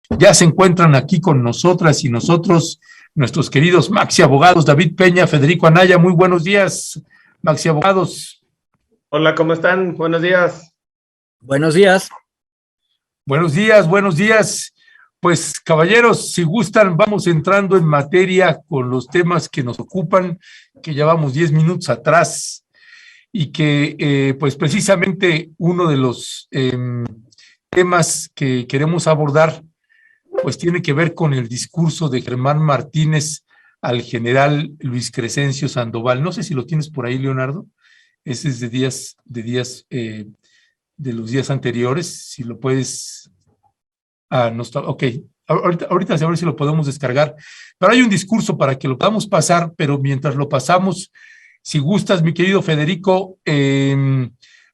Ya se encuentran aquí con nosotras y nosotros, nuestros queridos Maxi Abogados, David Peña, Federico Anaya. Muy buenos días, Maxi Abogados. Hola, ¿cómo están? Buenos días. Buenos días. Buenos días, buenos días. Pues caballeros, si gustan, vamos entrando en materia con los temas que nos ocupan, que llevamos 10 minutos atrás y que pues precisamente uno de los temas que queremos abordar pues tiene que ver con el discurso de Germán Martínez al general Luis Crescencio Sandoval. No sé si lo tienes por ahí, Leonardo. Ese es de los días anteriores. Si lo puedes. No está. Ok. Ahorita a ver si lo podemos descargar. Pero hay un discurso para que lo podamos pasar, pero mientras lo pasamos, si gustas, mi querido Federico,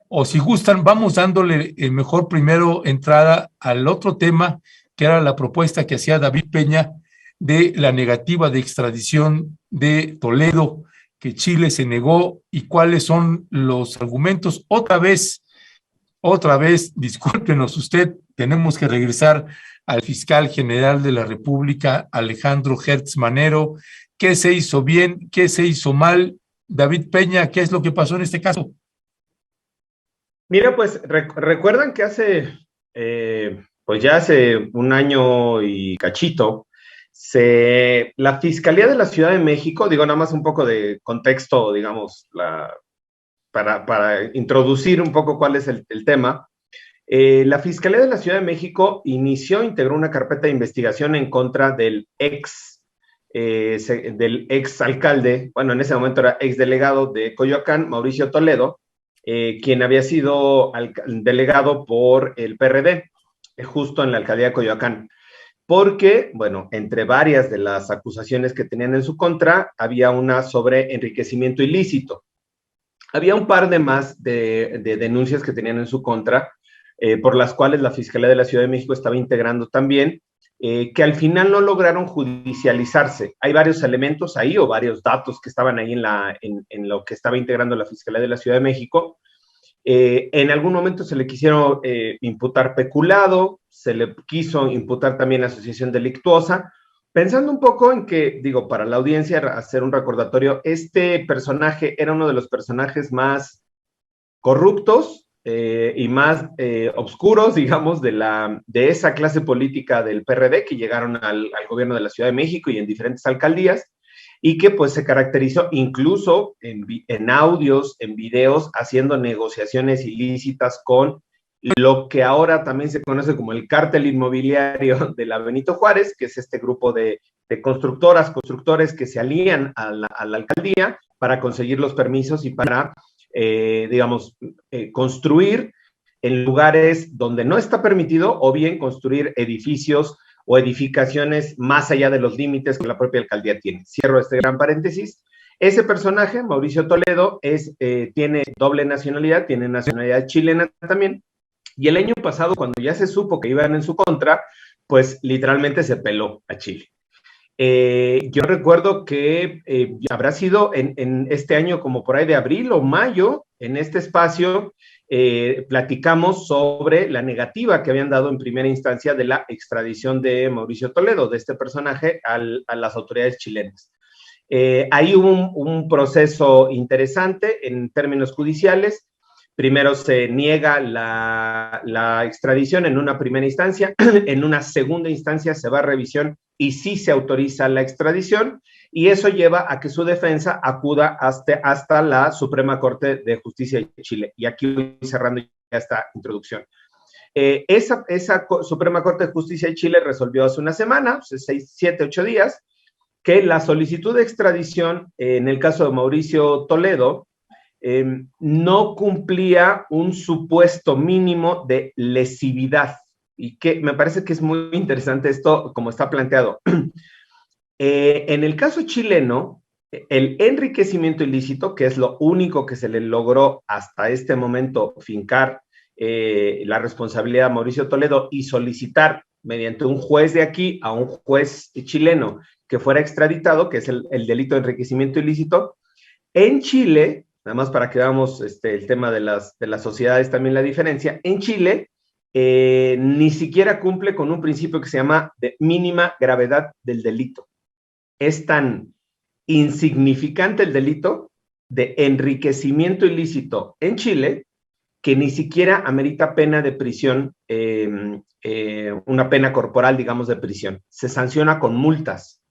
o si gustan, vamos dándole mejor primero entrada al otro tema, que era la propuesta que hacía David Peña de la negativa de extradición de Toledo, que Chile se negó, y cuáles son los argumentos. Otra vez, discúlpenos usted, tenemos que regresar al fiscal general de la República, Alejandro Hertz Manero. ¿Qué se hizo bien? ¿Qué se hizo mal? David Peña, ¿qué es lo que pasó en este caso? Mira, pues recuerdan que pues ya hace un año y cachito, la Fiscalía de la Ciudad de México, digo nada más un poco de contexto, digamos, para introducir un poco cuál es el tema. La Fiscalía de la Ciudad de México integró una carpeta de investigación en contra del ex alcalde, bueno, en ese momento era ex delegado de Coyoacán, Mauricio Toledo, quien había sido delegado por el PRD, justo en la alcaldía de Coyoacán. Porque, bueno, entre varias de las acusaciones que tenían en su contra, había una sobre enriquecimiento ilícito. Había un par de más de denuncias que tenían en su contra, por las cuales la Fiscalía de la Ciudad de México estaba integrando también, que al final no lograron judicializarse. Hay varios elementos ahí o varios datos que estaban ahí en lo que estaba integrando la Fiscalía de la Ciudad de México. En algún momento se le quisieron imputar peculado, se le quiso imputar también asociación delictuosa, pensando un poco en que, digo, para la audiencia, hacer un recordatorio, este personaje era uno de los personajes más corruptos y más obscuros, digamos, de esa clase política del PRD que llegaron al gobierno de la Ciudad de México y en diferentes alcaldías, y que pues se caracterizó incluso en audios, en videos, haciendo negociaciones ilícitas con lo que ahora también se conoce como el cártel inmobiliario de la Benito Juárez, que es este grupo de constructores que se alían a la alcaldía para conseguir los permisos y para, digamos, construir en lugares donde no está permitido, o bien construir edificios o edificaciones más allá de los límites que la propia alcaldía tiene. Cierro este gran paréntesis. Ese personaje, Mauricio Toledo, tiene doble nacionalidad, tiene nacionalidad chilena también, y el año pasado, cuando ya se supo que iban en su contra, pues literalmente se peló a Chile. Yo recuerdo que habrá sido en este año como por ahí de abril o mayo, en este espacio, platicamos sobre la negativa que habían dado en primera instancia de la extradición de Mauricio Toledo, de este personaje, a las autoridades chilenas. Ahí hubo un proceso interesante en términos judiciales. Primero se niega la extradición en una primera instancia, en una segunda instancia se va a revisión y sí se autoriza la extradición, y eso lleva a que su defensa acuda hasta la Suprema Corte de Justicia de Chile. Y aquí voy cerrando ya esta introducción. Esa Suprema Corte de Justicia de Chile resolvió hace una semana, 6, 7, 8 días, que la solicitud de extradición en el caso de Mauricio Toledo no cumplía un supuesto mínimo de lesividad, y que me parece que es muy interesante esto como está planteado. En el caso chileno, el enriquecimiento ilícito, que es lo único que se le logró hasta este momento fincar la responsabilidad a Mauricio Toledo y solicitar mediante un juez de aquí a un juez chileno que fuera extraditado, que es el delito de enriquecimiento ilícito, en Chile, nada más para que veamos el tema de las sociedades, también la diferencia, en Chile ni siquiera cumple con un principio que se llama de mínima gravedad del delito. Es tan insignificante el delito de enriquecimiento ilícito en Chile que ni siquiera amerita pena de prisión, una pena corporal, digamos, de prisión. Se sanciona con multas.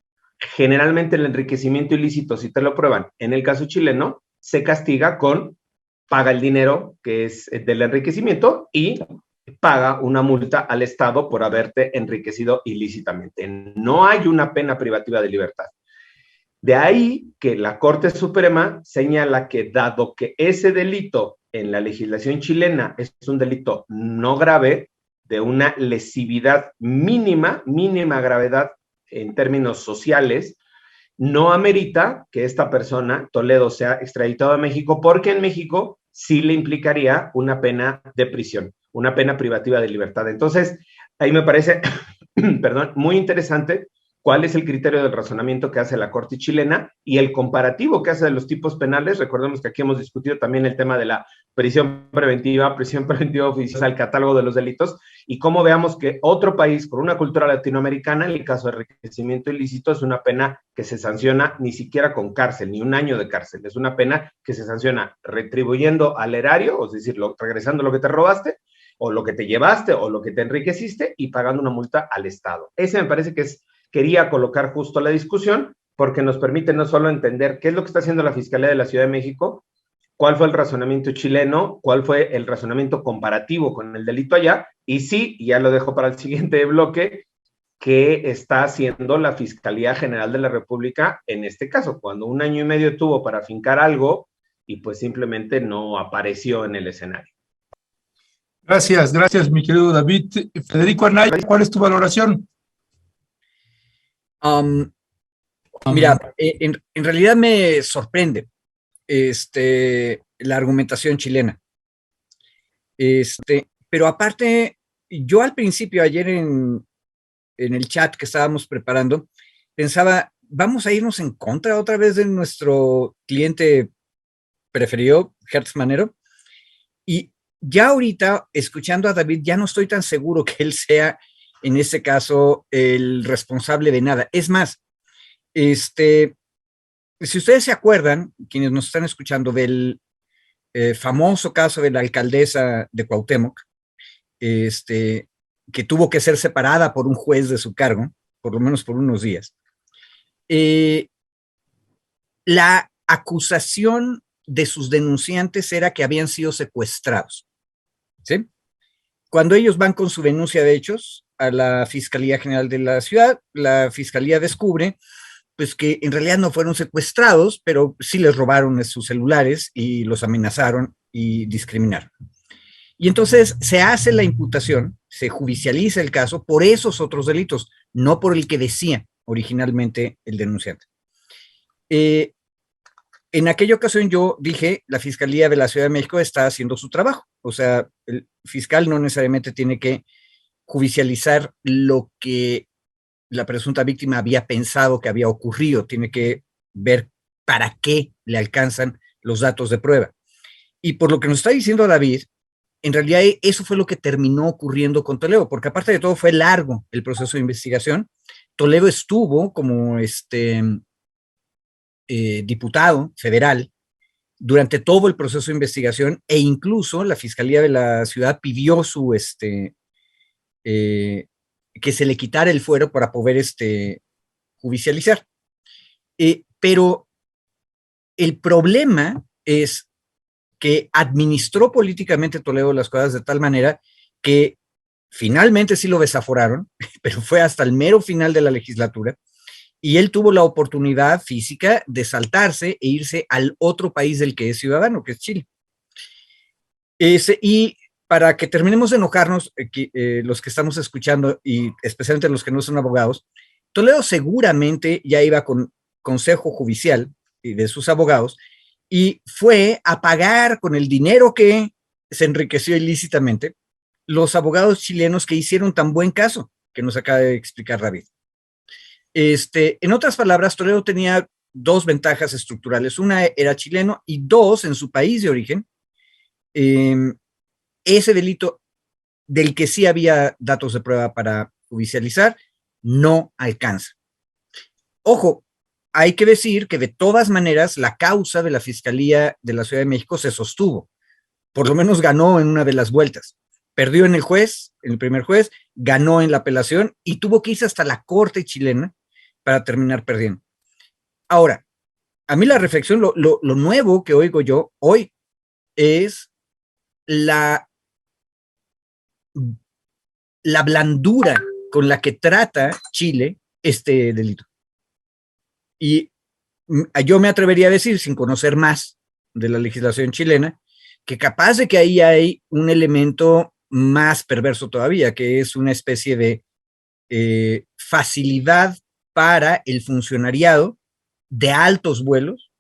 Generalmente el enriquecimiento ilícito, si te lo prueban, en el caso chileno, se castiga con paga el dinero que es del enriquecimiento y paga una multa al Estado por haberte enriquecido ilícitamente. No hay una pena privativa de libertad. De ahí que la Corte Suprema señala que dado que ese delito en la legislación chilena es un delito no grave, de una lesividad mínima, mínima gravedad en términos sociales, no amerita que esta persona, Toledo, sea extraditado a México, porque en México sí le implicaría una pena de prisión, una pena privativa de libertad. Entonces, ahí me parece, perdón, muy interesante cuál es el criterio del razonamiento que hace la Corte chilena y el comparativo que hace de los tipos penales. Recordemos que aquí hemos discutido también el tema de la prisión preventiva oficiosa, el catálogo de los delitos, y cómo veamos que otro país con una cultura latinoamericana, en el caso de enriquecimiento ilícito, es una pena que se sanciona ni siquiera con cárcel, ni un año de cárcel, es una pena que se sanciona retribuyendo al erario, es decir, regresando lo que te robaste, o lo que te llevaste, o lo que te enriqueciste, y pagando una multa al Estado. Ese me parece que quería colocar justo la discusión, porque nos permite no solo entender qué es lo que está haciendo la Fiscalía de la Ciudad de México, cuál fue el razonamiento chileno, cuál fue el razonamiento comparativo con el delito allá, y sí, ya lo dejo para el siguiente bloque, qué está haciendo la Fiscalía General de la República en este caso, cuando 1 año y medio tuvo para fincar algo y pues simplemente no apareció en el escenario. Gracias, mi querido David. Federico Anaya, ¿cuál es tu valoración? Mira, en realidad me sorprende la argumentación chilena. Pero aparte, yo al principio, ayer en el chat que estábamos preparando, pensaba, vamos a irnos en contra otra vez de nuestro cliente preferido, Hertz Manero. Y ya ahorita, escuchando a David, ya no estoy tan seguro que él sea, en este caso, el responsable de nada. Es más, si ustedes se acuerdan, quienes nos están escuchando, del famoso caso de la alcaldesa de Cuauhtémoc, que tuvo que ser separada por un juez de su cargo, por lo menos por unos días. La acusación de sus denunciantes era que habían sido secuestrados, ¿sí? Cuando ellos van con su denuncia de hechos a la Fiscalía General de la Ciudad, la Fiscalía descubre pues que en realidad no fueron secuestrados, pero sí les robaron sus celulares y los amenazaron y discriminaron. Y entonces se hace la imputación, se judicializa el caso por esos otros delitos, no por el que decía originalmente el denunciante. En aquella ocasión yo dije, la Fiscalía de la Ciudad de México está haciendo su trabajo. O sea, el fiscal no necesariamente tiene que judicializar lo que la presunta víctima había pensado que había ocurrido, tiene que ver para qué le alcanzan los datos de prueba. Y por lo que nos está diciendo David, en realidad eso fue lo que terminó ocurriendo con Toledo, porque aparte de todo fue largo el proceso de investigación. Toledo estuvo como diputado federal durante todo el proceso de investigación, e incluso la Fiscalía de la Ciudad pidió que se le quitara el fuero para poder judicializar. Pero el problema es que administró políticamente Toledo las cosas de tal manera que finalmente sí lo desaforaron, pero fue hasta el mero final de la legislatura, y él tuvo la oportunidad física de saltarse e irse al otro país del que es ciudadano, que es Chile. Y para que terminemos de enojarnos, los que estamos escuchando, y especialmente los que no son abogados, Toledo seguramente ya iba con consejo judicial y de sus abogados, y fue a pagar con el dinero que se enriqueció ilícitamente los abogados chilenos que hicieron tan buen caso que nos acaba de explicar David. En otras palabras, Toledo tenía dos ventajas estructurales. Una, era chileno, y dos, en su país de origen, ese delito del que sí había datos de prueba para judicializar, no alcanza. Ojo, hay que decir que de todas maneras la causa de la Fiscalía de la Ciudad de México se sostuvo, por lo menos ganó en una de las vueltas. Perdió en el juez, en el primer juez, ganó en la apelación y tuvo que irse hasta la corte chilena para terminar perdiendo. Ahora, a mí la reflexión, lo nuevo que oigo yo hoy es la blandura con la que trata Chile este delito. Y yo me atrevería a decir, sin conocer más de la legislación chilena, que capaz de que ahí hay un elemento más perverso todavía, que es una especie de facilidad para el funcionariado de altos vuelos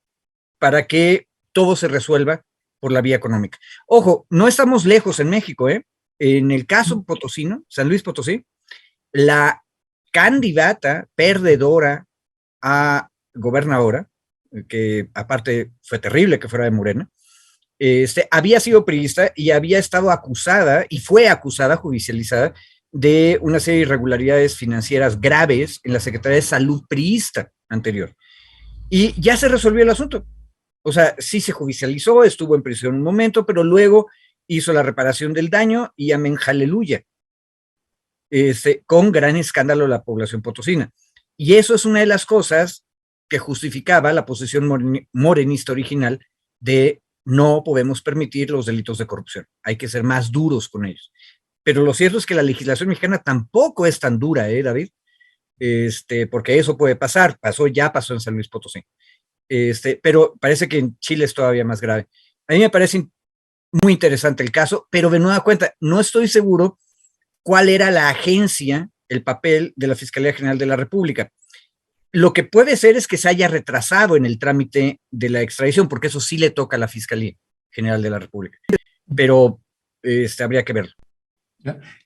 para que todo se resuelva por la vía económica. Ojo, no estamos lejos en México, ¿eh? En el caso potosino, San Luis Potosí, la candidata perdedora a gobernadora, que aparte fue terrible que fuera de Morena, había sido priista y había estado acusada, y fue acusada, judicializada, de una serie de irregularidades financieras graves en la Secretaría de Salud priista anterior. Y ya se resolvió el asunto. O sea, sí se judicializó, estuvo en prisión un momento, pero luego hizo la reparación del daño y amén, aleluya, con gran escándalo de la población potosina. Y eso es una de las cosas que justificaba la posición morenista original de no podemos permitir los delitos de corrupción, hay que ser más duros con ellos. Pero lo cierto es que la legislación mexicana tampoco es tan dura, David, porque eso puede pasar, ya pasó en San Luis Potosí. Pero parece que en Chile es todavía más grave. A mí me parece muy interesante el caso, pero de nueva cuenta, no estoy seguro cuál era la agencia, el papel de la Fiscalía General de la República. Lo que puede ser es que se haya retrasado en el trámite de la extradición, porque eso sí le toca a la Fiscalía General de la República. Pero habría que verlo.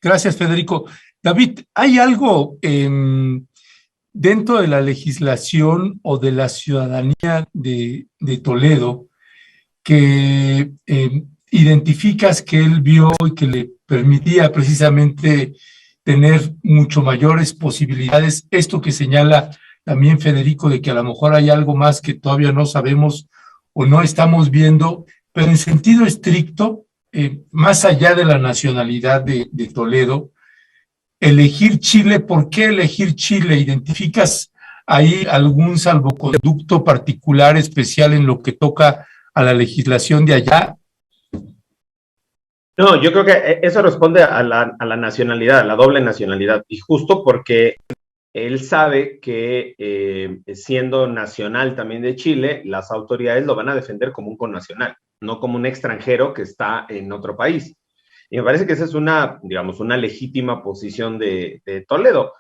Gracias, Federico. David, ¿hay algo dentro de la legislación o de la ciudadanía de Toledo que identificas que él vio y que le permitía precisamente tener mucho mayores posibilidades? Esto que señala también Federico, de que a lo mejor hay algo más que todavía no sabemos o no estamos viendo, pero en sentido estricto, más allá de la nacionalidad de Toledo, elegir Chile. ¿Por qué elegir Chile? ¿Identificas ahí algún salvoconducto particular, especial en lo que toca a la legislación de allá? No, yo creo que eso responde a la nacionalidad, a la doble nacionalidad, y justo porque él sabe que siendo nacional también de Chile, las autoridades lo van a defender como un connacional, no como un extranjero que está en otro país. Y me parece que esa es una legítima posición de Toledo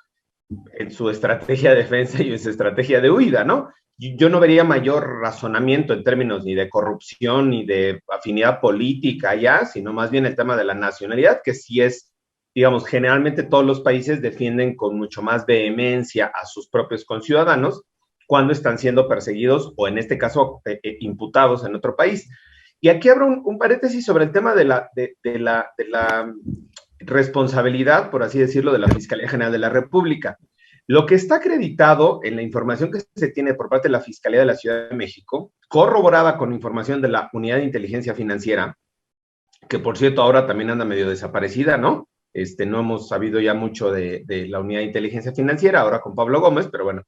en su estrategia de defensa y en su estrategia de huida, ¿no? Yo no vería mayor razonamiento en términos ni de corrupción ni de afinidad política allá, sino más bien el tema de la nacionalidad, que sí es, digamos, generalmente todos los países defienden con mucho más vehemencia a sus propios conciudadanos cuando están siendo perseguidos o en este caso imputados en otro país. Y aquí abro un paréntesis sobre el tema de la responsabilidad, por así decirlo, de la Fiscalía General de la República. Lo que está acreditado en la información que se tiene por parte de la Fiscalía de la Ciudad de México, corroborada con información de la Unidad de Inteligencia Financiera, que por cierto ahora también anda medio desaparecida, ¿no? No hemos sabido ya mucho de la Unidad de Inteligencia Financiera, ahora con Pablo Gómez, pero bueno.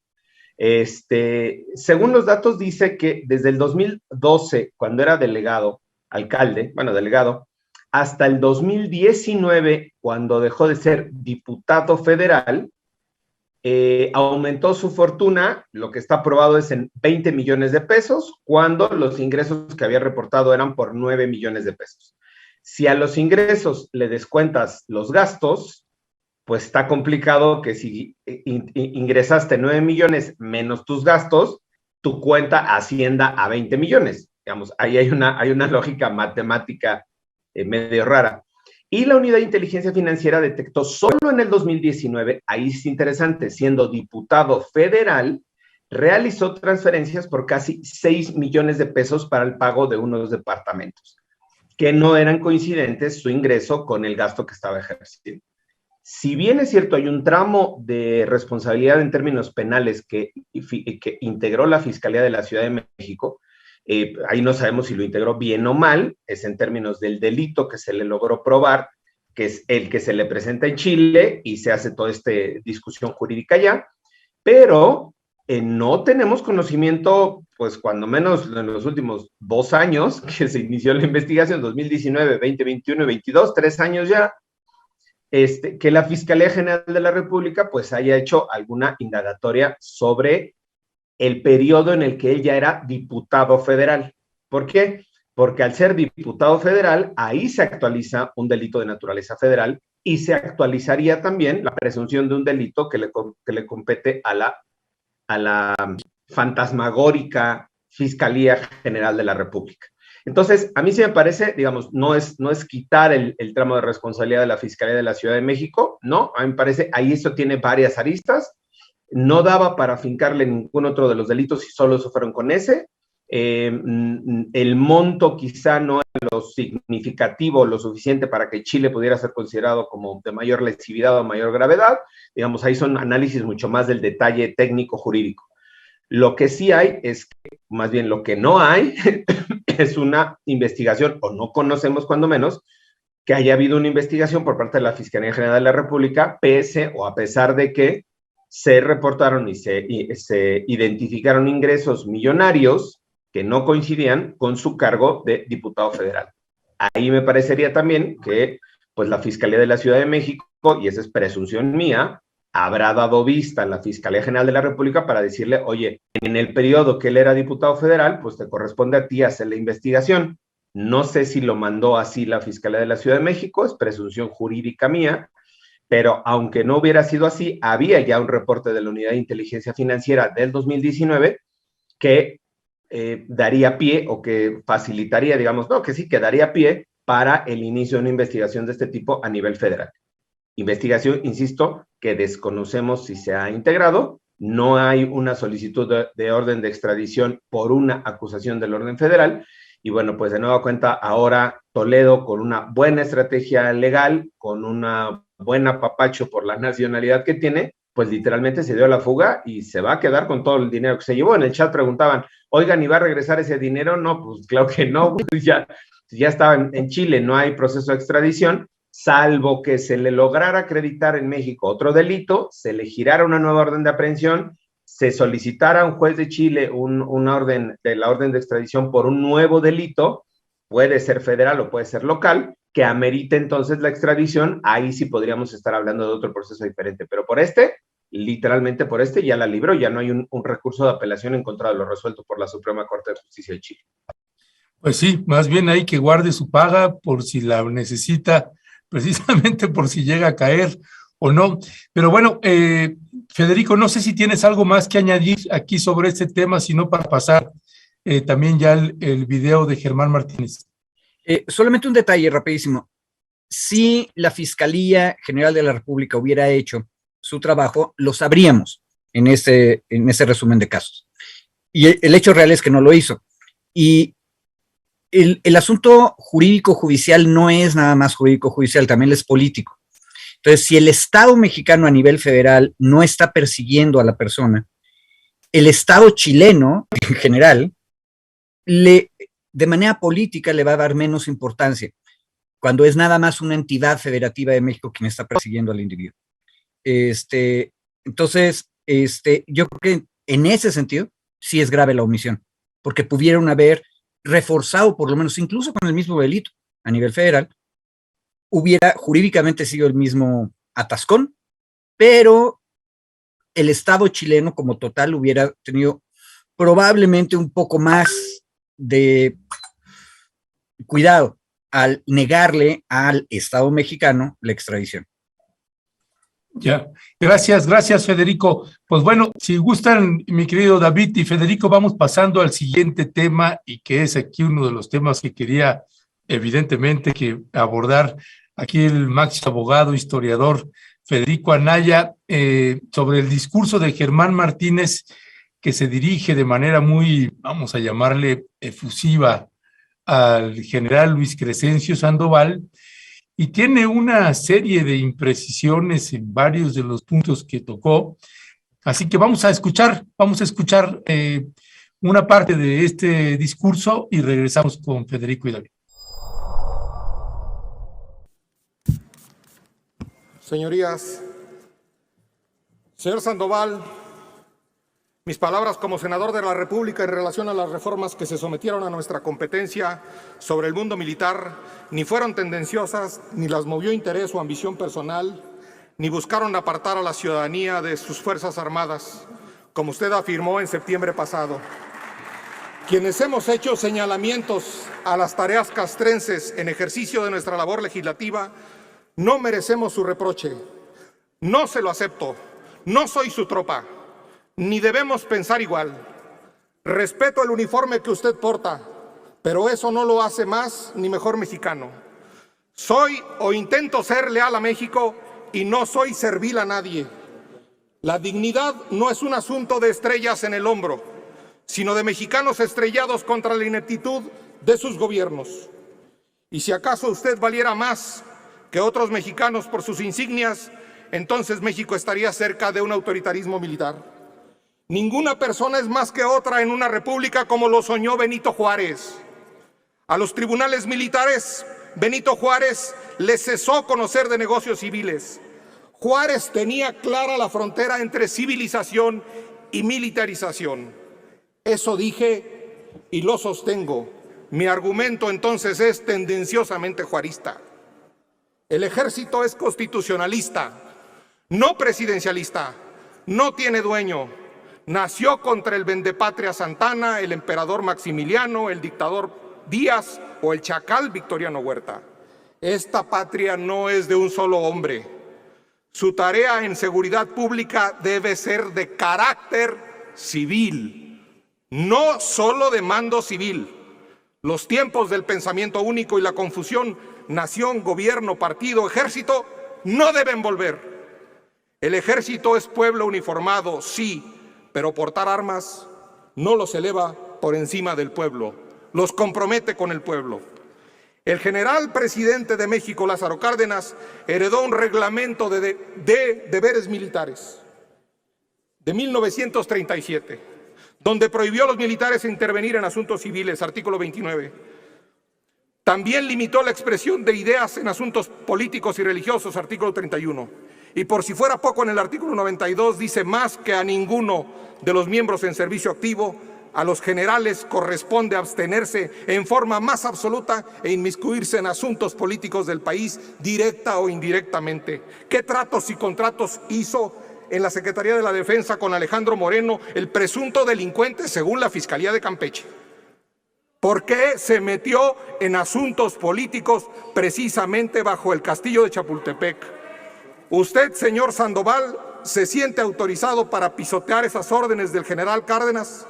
Según los datos, dice que desde el 2012, cuando era delegado, hasta el 2019, cuando dejó de ser diputado federal, aumentó su fortuna, lo que está probado es en 20 millones de pesos, cuando los ingresos que había reportado eran por 9 millones de pesos. Si a los ingresos le descuentas los gastos, pues está complicado que si ingresaste 9 millones menos tus gastos, tu cuenta ascienda a 20 millones. Digamos, ahí hay una lógica matemática medio rara. Y la Unidad de Inteligencia Financiera detectó solo en el 2019, ahí es interesante, siendo diputado federal, realizó transferencias por casi 6 millones de pesos para el pago de unos departamentos. que no eran coincidentes su ingreso con el gasto que estaba ejerciendo. Si bien es cierto, hay un tramo de responsabilidad en términos penales que integró la Fiscalía de la Ciudad de México, ahí no sabemos si lo integró bien o mal, es en términos del delito que se le logró probar, que es el que se le presenta en Chile y se hace toda esta discusión jurídica ya, pero no tenemos conocimiento, pues cuando menos en los últimos 2 años que se inició la investigación, 2019, 2021 y 22, 3 años ya, que la Fiscalía General de la República pues haya hecho alguna indagatoria sobre el periodo en el que él ya era diputado federal. ¿Por qué? Porque al ser diputado federal, ahí se actualiza un delito de naturaleza federal y se actualizaría también la presunción de un delito que le compete a la fantasmagórica Fiscalía General de la República. Entonces, a mí sí me parece, digamos, no es quitar el tramo de responsabilidad de la Fiscalía de la Ciudad de México, no, a mí me parece, ahí esto tiene varias aristas, no daba para fincarle ningún otro de los delitos si solo se fueron con ese, el monto quizá no era lo significativo, lo suficiente para que Chile pudiera ser considerado como de mayor lesividad o mayor gravedad, digamos, ahí son análisis mucho más del detalle técnico jurídico. Lo que sí hay es que, más bien lo que no hay, es una investigación, o no conocemos cuando menos, que haya habido una investigación por parte de la Fiscalía General de la República, pese o a pesar de que se reportaron y se identificaron ingresos millonarios que no coincidían con su cargo de diputado federal. Ahí me parecería también que pues, la Fiscalía de la Ciudad de México, y esa es presunción mía, habrá dado vista a la Fiscalía General de la República para decirle, oye, en el periodo que él era diputado federal, pues te corresponde a ti hacer la investigación. No sé si lo mandó así la Fiscalía de la Ciudad de México, es presunción jurídica mía, pero aunque no hubiera sido así, había ya un reporte de la Unidad de Inteligencia Financiera del 2019 que daría pie o que facilitaría, digamos, no, que sí, que daría pie para el inicio de una investigación de este tipo a nivel federal. Investigación, insisto, que desconocemos si se ha integrado, no hay una solicitud de orden de extradición por una acusación del orden federal, y bueno, pues de nueva cuenta, ahora Toledo con una buena estrategia legal, con una buena apapacho por la nacionalidad que tiene, pues literalmente se dio a la fuga y se va a quedar con todo el dinero que se llevó. En el chat preguntaban, oigan, ¿y va a regresar ese dinero? No, pues claro que no, pues ya estaba en Chile, no hay proceso de extradición, salvo que se le lograra acreditar en México otro delito, se le girara una nueva orden de aprehensión, se solicitara a un juez de Chile una orden de la orden de extradición por un nuevo delito, puede ser federal o puede ser local, que amerite entonces la extradición, ahí sí podríamos estar hablando de otro proceso diferente, pero por literalmente por ya la libró, ya no hay un recurso de apelación en contra de lo resuelto por la Suprema Corte de Justicia de Chile. Pues sí, más bien hay que guarde su paga por si la necesita, precisamente por si llega a caer o no. Pero bueno, Federico, no sé si tienes algo más que añadir aquí sobre este tema, sino para pasar también ya el video de Germán Martínez. Solamente un detalle rapidísimo. Si la Fiscalía General de la República hubiera hecho su trabajo, lo sabríamos en ese resumen de casos. Y el hecho real es que no lo hizo. Y el asunto jurídico-judicial no es nada más jurídico-judicial, también es político. Entonces, si el Estado mexicano a nivel federal no está persiguiendo a la persona, el Estado chileno, en general, de manera política le va a dar menos importancia, cuando es nada más una entidad federativa de México quien está persiguiendo al individuo. Entonces, yo creo que en ese sentido sí es grave la omisión, porque pudieron haber reforzado, por lo menos incluso con el mismo delito a nivel federal, hubiera jurídicamente sido el mismo atascón, pero el Estado chileno como total hubiera tenido probablemente un poco más de cuidado al negarle al Estado mexicano la extradición. Ya, gracias Federico. Pues bueno, si gustan, mi querido David y Federico, vamos pasando al siguiente tema, y que es aquí uno de los temas que quería evidentemente que abordar aquí el máximo abogado, historiador Federico Anaya, sobre el discurso de Germán Martínez, que se dirige de manera muy, vamos a llamarle, efusiva al general Luis Crescencio Sandoval y tiene una serie de imprecisiones en varios de los puntos que tocó. Así que vamos a escuchar una parte de este discurso y regresamos con Federico y David. Señorías, señor Sandoval, mis palabras como senador de la República en relación a las reformas que se sometieron a nuestra competencia sobre el mundo militar ni fueron tendenciosas, ni las movió interés o ambición personal, ni buscaron apartar a la ciudadanía de sus Fuerzas Armadas, como usted afirmó en septiembre pasado. Quienes hemos hecho señalamientos a las tareas castrenses en ejercicio de nuestra labor legislativa, no merecemos su reproche. No se lo acepto. No soy su tropa. Ni debemos pensar igual. Respeto el uniforme que usted porta, pero eso no lo hace más ni mejor mexicano. Soy o intento ser leal a México y no soy servil a nadie. La dignidad no es un asunto de estrellas en el hombro, sino de mexicanos estrellados contra la ineptitud de sus gobiernos. Y si acaso usted valiera más que otros mexicanos por sus insignias, entonces México estaría cerca de un autoritarismo militar. Ninguna persona es más que otra en una república como lo soñó Benito Juárez. A los tribunales militares, Benito Juárez les cesó conocer de negocios civiles. Juárez tenía clara la frontera entre civilización y militarización. Eso dije y lo sostengo. Mi argumento entonces es tendenciosamente juarista. El ejército es constitucionalista, no presidencialista, no tiene dueño. Nació contra el vendepatria Santana, el emperador Maximiliano, el dictador Díaz o el chacal Victoriano Huerta. Esta patria no es de un solo hombre. Su tarea en seguridad pública debe ser de carácter civil, no solo de mando civil. Los tiempos del pensamiento único y la confusión nación, gobierno, partido, ejército no deben volver. El ejército es pueblo uniformado, sí, pero portar armas no los eleva por encima del pueblo, los compromete con el pueblo. El general presidente de México, Lázaro Cárdenas, heredó un reglamento de deberes militares de 1937, donde prohibió a los militares intervenir en asuntos civiles, artículo 29. También limitó la expresión de ideas en asuntos políticos y religiosos, artículo 31. Y por si fuera poco, en el artículo 92 dice más que a ninguno de los miembros en servicio activo, a los generales corresponde abstenerse en forma más absoluta e inmiscuirse en asuntos políticos del país, directa o indirectamente. ¿Qué tratos y contratos hizo en la Secretaría de la Defensa con Alejandro Moreno, el presunto delincuente según la Fiscalía de Campeche? ¿Por qué se metió en asuntos políticos precisamente bajo el castillo de Chapultepec? Usted, señor Sandoval, ¿se siente autorizado para pisotear esas órdenes del general Cárdenas?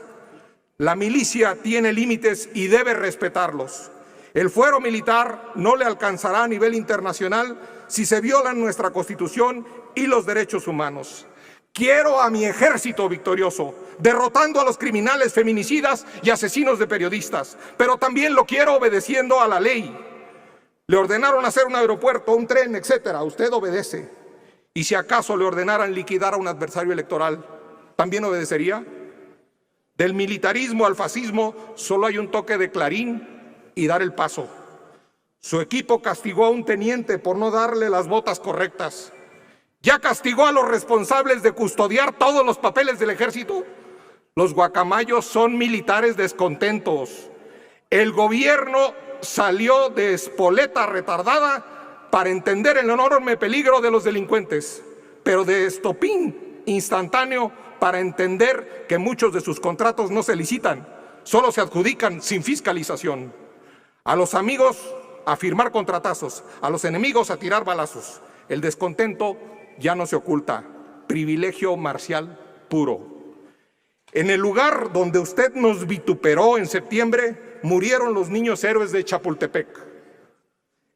La milicia tiene límites y debe respetarlos. El fuero militar no le alcanzará a nivel internacional si se violan nuestra Constitución y los derechos humanos. Quiero a mi ejército victorioso, derrotando a los criminales feminicidas y asesinos de periodistas, pero también lo quiero obedeciendo a la ley. Le ordenaron hacer un aeropuerto, un tren, etcétera. Usted obedece. Y si acaso le ordenaran liquidar a un adversario electoral, ¿también obedecería? Del militarismo al fascismo solo hay un toque de clarín y dar el paso. Su equipo castigó a un teniente por no darle las botas correctas. ¿Ya castigó a los responsables de custodiar todos los papeles del ejército? Los guacamayos son militares descontentos. El gobierno salió de espoleta retardada para entender el enorme peligro de los delincuentes, pero de estopín instantáneo para entender que muchos de sus contratos no se licitan, solo se adjudican sin fiscalización. A los amigos a firmar contratazos, a los enemigos a tirar balazos. El descontento ya no se oculta, privilegio marcial puro. En el lugar donde usted nos vituperó en septiembre, murieron los niños héroes de Chapultepec.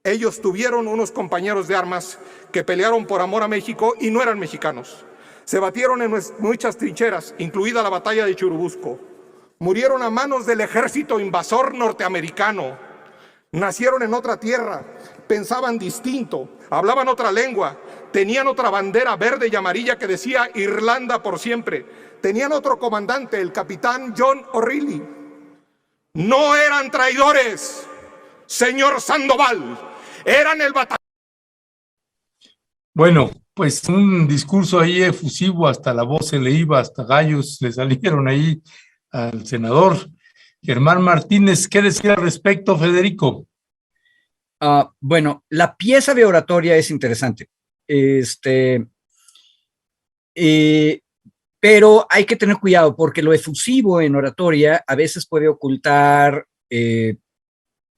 Ellos tuvieron unos compañeros de armas que pelearon por amor a México y no eran mexicanos. Se batieron en muchas trincheras, incluida la batalla de Churubusco. Murieron a manos del ejército invasor norteamericano. Nacieron en otra tierra, pensaban distinto, hablaban otra lengua, tenían otra bandera verde y amarilla que decía Irlanda por siempre. Tenían otro comandante, el capitán John O'Reilly. No eran traidores, señor Sandoval, eran el batallón. Bueno, pues un discurso ahí efusivo, hasta la voz se le iba, hasta gallos le salieron ahí al senador Germán Martínez. ¿Qué decir al respecto, Federico? Bueno, la pieza de oratoria es interesante, pero hay que tener cuidado porque lo efusivo en oratoria a veces puede ocultar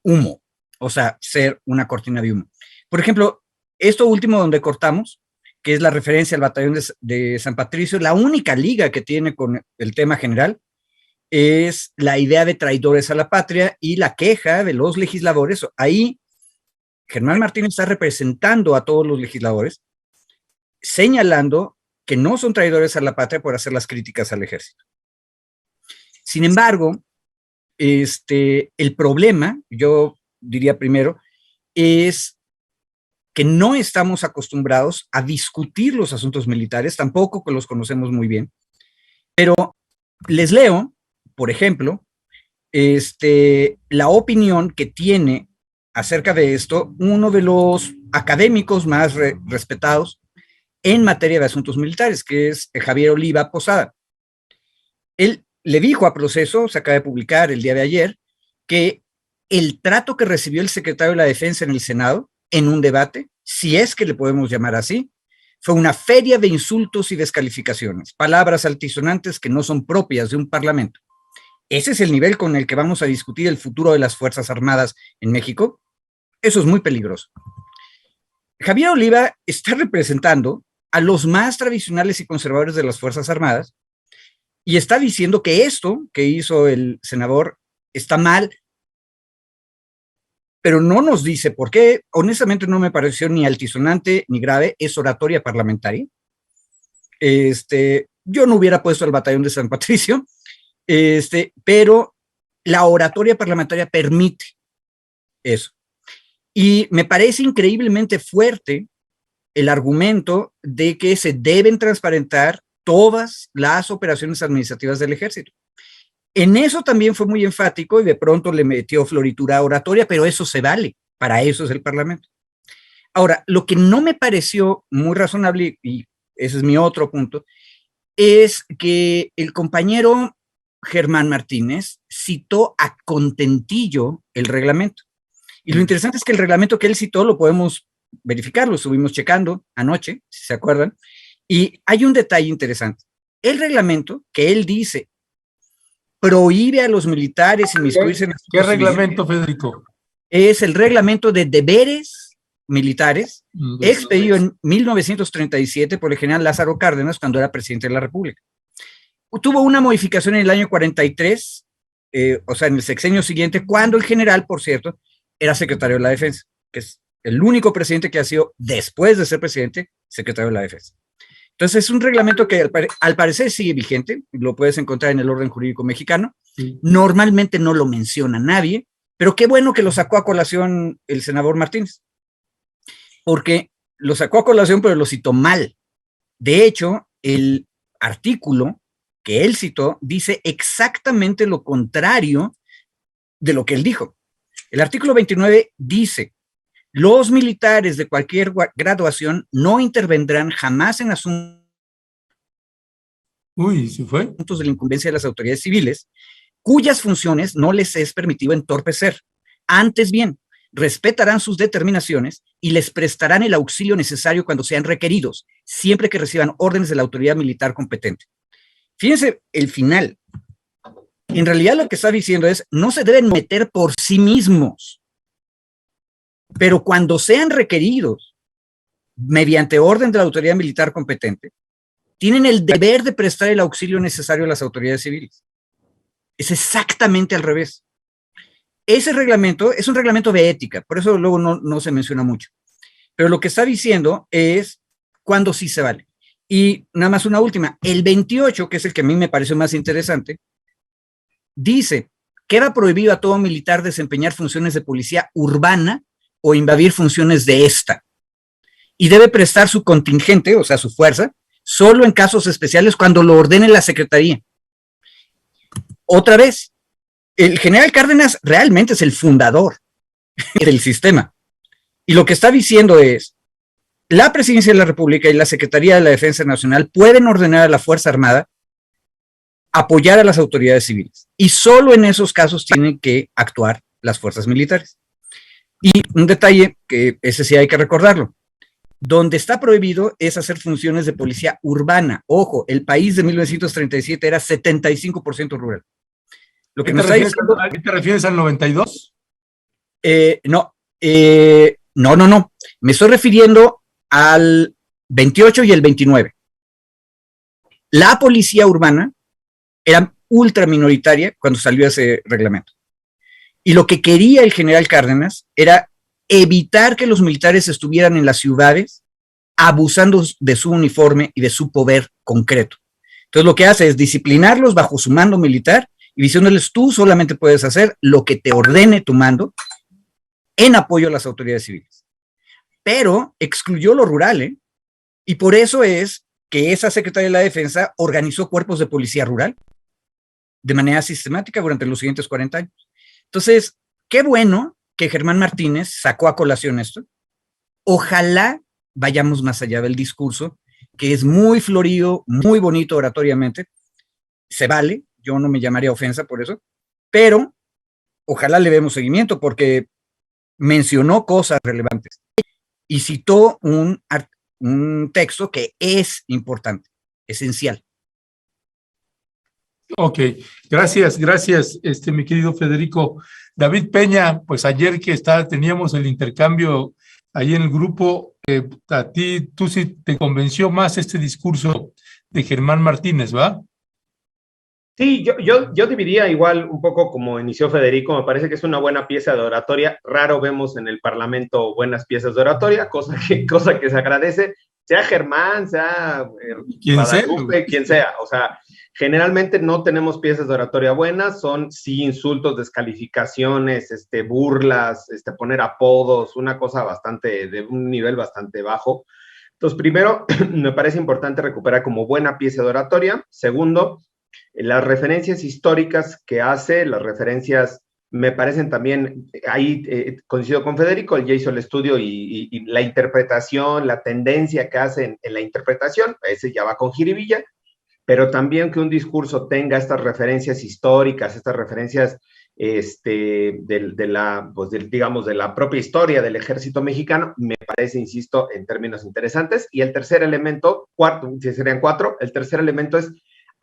humo, o sea, ser una cortina de humo. Por ejemplo, esto último donde cortamos, que es la referencia al batallón de San Patricio, la única liga que tiene con el tema general es la idea de traidores a la patria y la queja de los legisladores. Ahí Germán Martínez está representando a todos los legisladores, señalando que no son traidores a la patria por hacer las críticas al ejército. Sin embargo, el problema, yo diría primero, es que no estamos acostumbrados a discutir los asuntos militares, tampoco que los conocemos muy bien, pero les leo, por ejemplo, la opinión que tiene acerca de esto uno de los académicos más respetados en materia de asuntos militares, que es Javier Oliva Posada. Él le dijo a Proceso, se acaba de publicar el día de ayer, que el trato que recibió el secretario de la Defensa en el Senado, en un debate, si es que le podemos llamar así, fue una feria de insultos y descalificaciones, palabras altisonantes que no son propias de un parlamento. ¿Ese es el nivel con el que vamos a discutir el futuro de las Fuerzas Armadas en México? Eso es muy peligroso. Javier Oliva está representando a los más tradicionales y conservadores de las Fuerzas Armadas y está diciendo que esto que hizo el senador está mal, pero no nos dice por qué. Honestamente no me pareció ni altisonante ni grave, es oratoria parlamentaria. Yo no hubiera puesto el batallón de San Patricio, pero la oratoria parlamentaria permite eso. Y me parece increíblemente fuerte el argumento de que se deben transparentar todas las operaciones administrativas del ejército. En eso también fue muy enfático y de pronto le metió floritura oratoria, pero eso se vale, para eso es el Parlamento. Ahora, lo que no me pareció muy razonable, y ese es mi otro punto, es que el compañero Germán Martínez citó a contentillo el reglamento. Y lo interesante es que el reglamento que él citó lo podemos verificar, lo estuvimos checando anoche, si se acuerdan, y hay un detalle interesante. El reglamento que él dice prohíbe a los militares inmiscuirse en... ¿Qué reglamento, Federico? Es el reglamento de deberes militares, expedido en 1937 por el general Lázaro Cárdenas cuando era presidente de la República. Tuvo una modificación en el año 43, o sea, en el sexenio siguiente, cuando el general, por cierto, era secretario de la Defensa, que es el único presidente que ha sido, después de ser presidente, secretario de la Defensa. Entonces, es un reglamento que al parecer sigue vigente, lo puedes encontrar en el orden jurídico mexicano. Sí. Normalmente no lo menciona nadie, pero qué bueno que lo sacó a colación el senador Martínez, porque lo sacó a colación, pero lo citó mal. De hecho, el artículo que él citó dice exactamente lo contrario de lo que él dijo. El artículo 29 dice: los militares de cualquier graduación no intervendrán jamás en asuntos de la incumbencia de las autoridades civiles, cuyas funciones no les es permitido entorpecer. Antes bien, respetarán sus determinaciones y les prestarán el auxilio necesario cuando sean requeridos, siempre que reciban órdenes de la autoridad militar competente. Fíjense el final. En realidad lo que está diciendo es, no se deben meter por sí mismos, pero cuando sean requeridos mediante orden de la autoridad militar competente, tienen el deber de prestar el auxilio necesario a las autoridades civiles. Es exactamente al revés. Ese reglamento es un reglamento de ética, por eso luego no se menciona mucho. Pero lo que está diciendo es cuando sí se vale. Y nada más una última, el 28, que es el que a mí me pareció más interesante, dice queda prohibido a todo militar desempeñar funciones de policía urbana o invadir funciones de esta. Y debe prestar su contingente, o sea, su fuerza, solo en casos especiales cuando lo ordene la Secretaría. Otra vez, el general Cárdenas realmente es el fundador del sistema. Y lo que está diciendo es, la Presidencia de la República y la Secretaría de la Defensa Nacional pueden ordenar a la Fuerza Armada apoyar a las autoridades civiles. Y solo en esos casos tienen que actuar las fuerzas militares. Y un detalle, que ese sí hay que recordarlo, donde está prohibido es hacer funciones de policía urbana. Ojo, el país de 1937 era 75% rural. Lo que nos está diciendo, ¿A qué te refieres al 92? No. Me estoy refiriendo al 28 y el 29. La policía urbana era ultra minoritaria cuando salió ese reglamento. Y lo que quería el general Cárdenas era evitar que los militares estuvieran en las ciudades abusando de su uniforme y de su poder concreto. Entonces lo que hace es disciplinarlos bajo su mando militar y diciéndoles, tú solamente puedes hacer lo que te ordene tu mando en apoyo a las autoridades civiles. Pero excluyó lo rural, ¿eh? Y por eso es que esa Secretaría de la Defensa organizó cuerpos de policía rural de manera sistemática durante los siguientes 40 años. Entonces, qué bueno que Germán Martínez sacó a colación esto. Ojalá vayamos más allá del discurso, que es muy florido, muy bonito oratoriamente. Se vale, yo no me llamaría ofensa por eso, pero ojalá le demos seguimiento porque mencionó cosas relevantes y citó un texto que es importante, esencial. Ok, gracias, mi querido Federico. David Peña, pues ayer que teníamos el intercambio ahí en el grupo, tú sí te convenció más este discurso de Germán Martínez, ¿va? Sí, yo dividiría igual un poco como inició Federico, me parece que es una buena pieza de oratoria, raro vemos en el Parlamento buenas piezas de oratoria, cosa que se agradece, sea Germán, sea Guadalupe, quien sea, o sea, generalmente no tenemos piezas de oratoria buenas, son sí insultos, descalificaciones, burlas, poner apodos, una cosa de un nivel bastante bajo. Entonces, primero, me parece importante recuperar como buena pieza de oratoria. Segundo, las referencias históricas que hace, las referencias me parecen también, ahí coincido con Federico, él ya hizo el estudio y la interpretación, la tendencia que hace en la interpretación, ese ya va con jiribilla, pero también que un discurso tenga estas referencias históricas, estas referencias digamos, de la propia historia del ejército mexicano, me parece, insisto, en términos interesantes. Y el tercer elemento, serían cuatro, el tercer elemento es,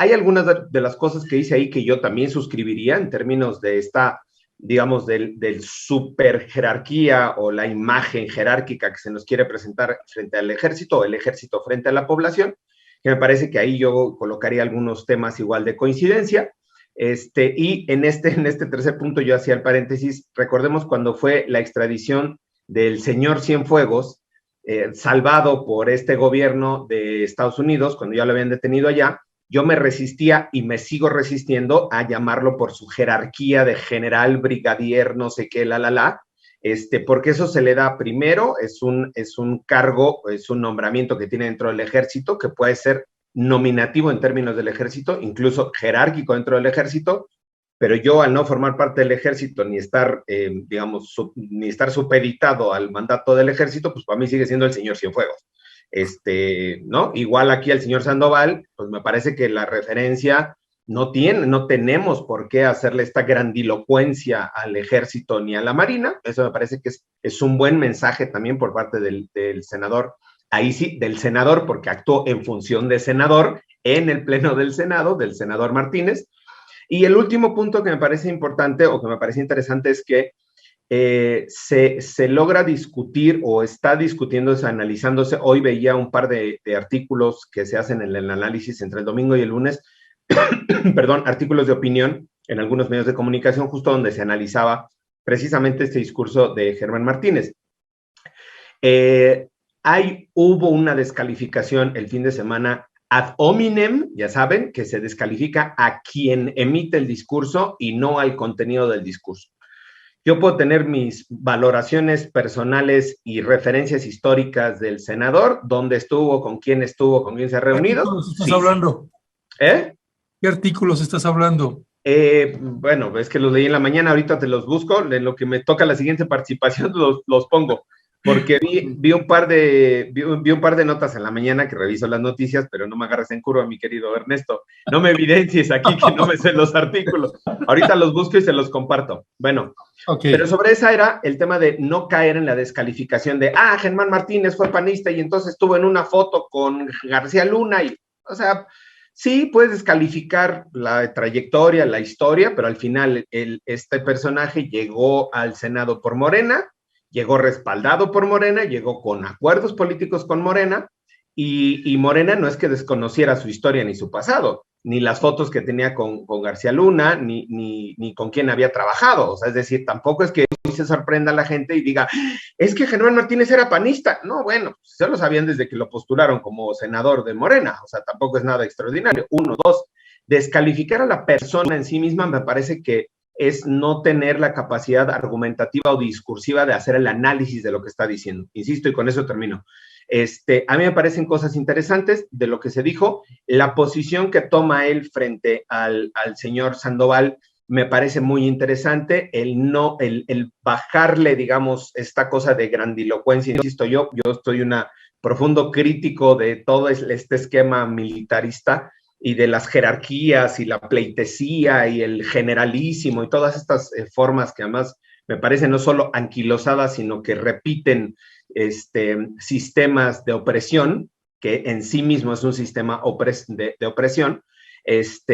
hay algunas de las cosas que dice ahí que yo también suscribiría en términos de esta, digamos, del super jerarquía o la imagen jerárquica que se nos quiere presentar frente al ejército o el ejército frente a la población, que me parece que ahí yo colocaría algunos temas igual de coincidencia. Y en este tercer punto yo hacía el paréntesis, recordemos cuando fue la extradición del señor Cienfuegos, salvado por este gobierno de Estados Unidos, cuando ya lo habían detenido allá, yo me resistía y me sigo resistiendo a llamarlo por su jerarquía de general, brigadier, no sé qué, porque eso se le da primero, es un cargo, es un nombramiento que tiene dentro del ejército, que puede ser nominativo en términos del ejército, incluso jerárquico dentro del ejército, pero yo al no formar parte del ejército ni estar, ni estar supeditado al mandato del ejército, pues para mí sigue siendo el señor Cienfuegos. ¿No? Igual aquí al señor Sandoval, pues me parece que la referencia no tenemos por qué hacerle esta grandilocuencia al ejército ni a la marina, eso me parece que es un buen mensaje también por parte del senador, ahí sí, del senador, porque actuó en función de senador en el pleno del Senado, del senador Martínez. Y el último punto que me parece importante o que me parece interesante es que se logra discutir o está discutiéndose, analizándose. Hoy veía un par de artículos que se hacen en el análisis entre el domingo y el lunes, perdón, artículos de opinión en algunos medios de comunicación, justo donde se analizaba precisamente este discurso de Germán Martínez. Hubo una descalificación el fin de semana ad hominem, ya saben, que se descalifica a quien emite el discurso y no al contenido del discurso. Yo puedo tener mis valoraciones personales y referencias históricas del senador, dónde estuvo, con quién se ha reunido. ¿Qué artículos estás hablando? ¿Qué artículos estás hablando? Bueno, es que los leí en la mañana, ahorita te los busco, en lo que me toca la siguiente participación los pongo, porque vi un par de notas en la mañana que reviso las noticias, pero no me agarres en curva, mi querido Ernesto, no me evidencies aquí que no me sé los artículos, ahorita los busco y se los comparto. Bueno, okay. Pero sobre esa era el tema de no caer en la descalificación de, Germán Martínez fue panista y entonces estuvo en una foto con García Luna y, o sea, sí, puedes descalificar la trayectoria, la historia, pero al final este personaje llegó al Senado por Morena, llegó respaldado por Morena, llegó con acuerdos políticos con Morena, y Morena no es que desconociera su historia ni su pasado, ni las fotos que tenía con García Luna, ni con quién había trabajado. O sea, es decir, tampoco es que hoy se sorprenda a la gente y diga, es que Germán Martínez era panista. No, bueno, se lo sabían desde que lo postularon como senador de Morena. O sea, tampoco es nada extraordinario. 1, 2, descalificar a la persona en sí misma me parece que es no tener la capacidad argumentativa o discursiva de hacer el análisis de lo que está diciendo. Insisto, y con eso termino. A mí me parecen cosas interesantes de lo que se dijo. La posición que toma él frente al señor Sandoval me parece muy interesante. El bajarle, digamos, esta cosa de grandilocuencia. Insisto, yo estoy un profundo crítico de todo este esquema militarista y de las jerarquías y la pleitesía y el generalísimo y todas estas formas que además me parecen no solo anquilosadas, sino que repiten sistemas de opresión, que en sí mismo es un sistema de opresión.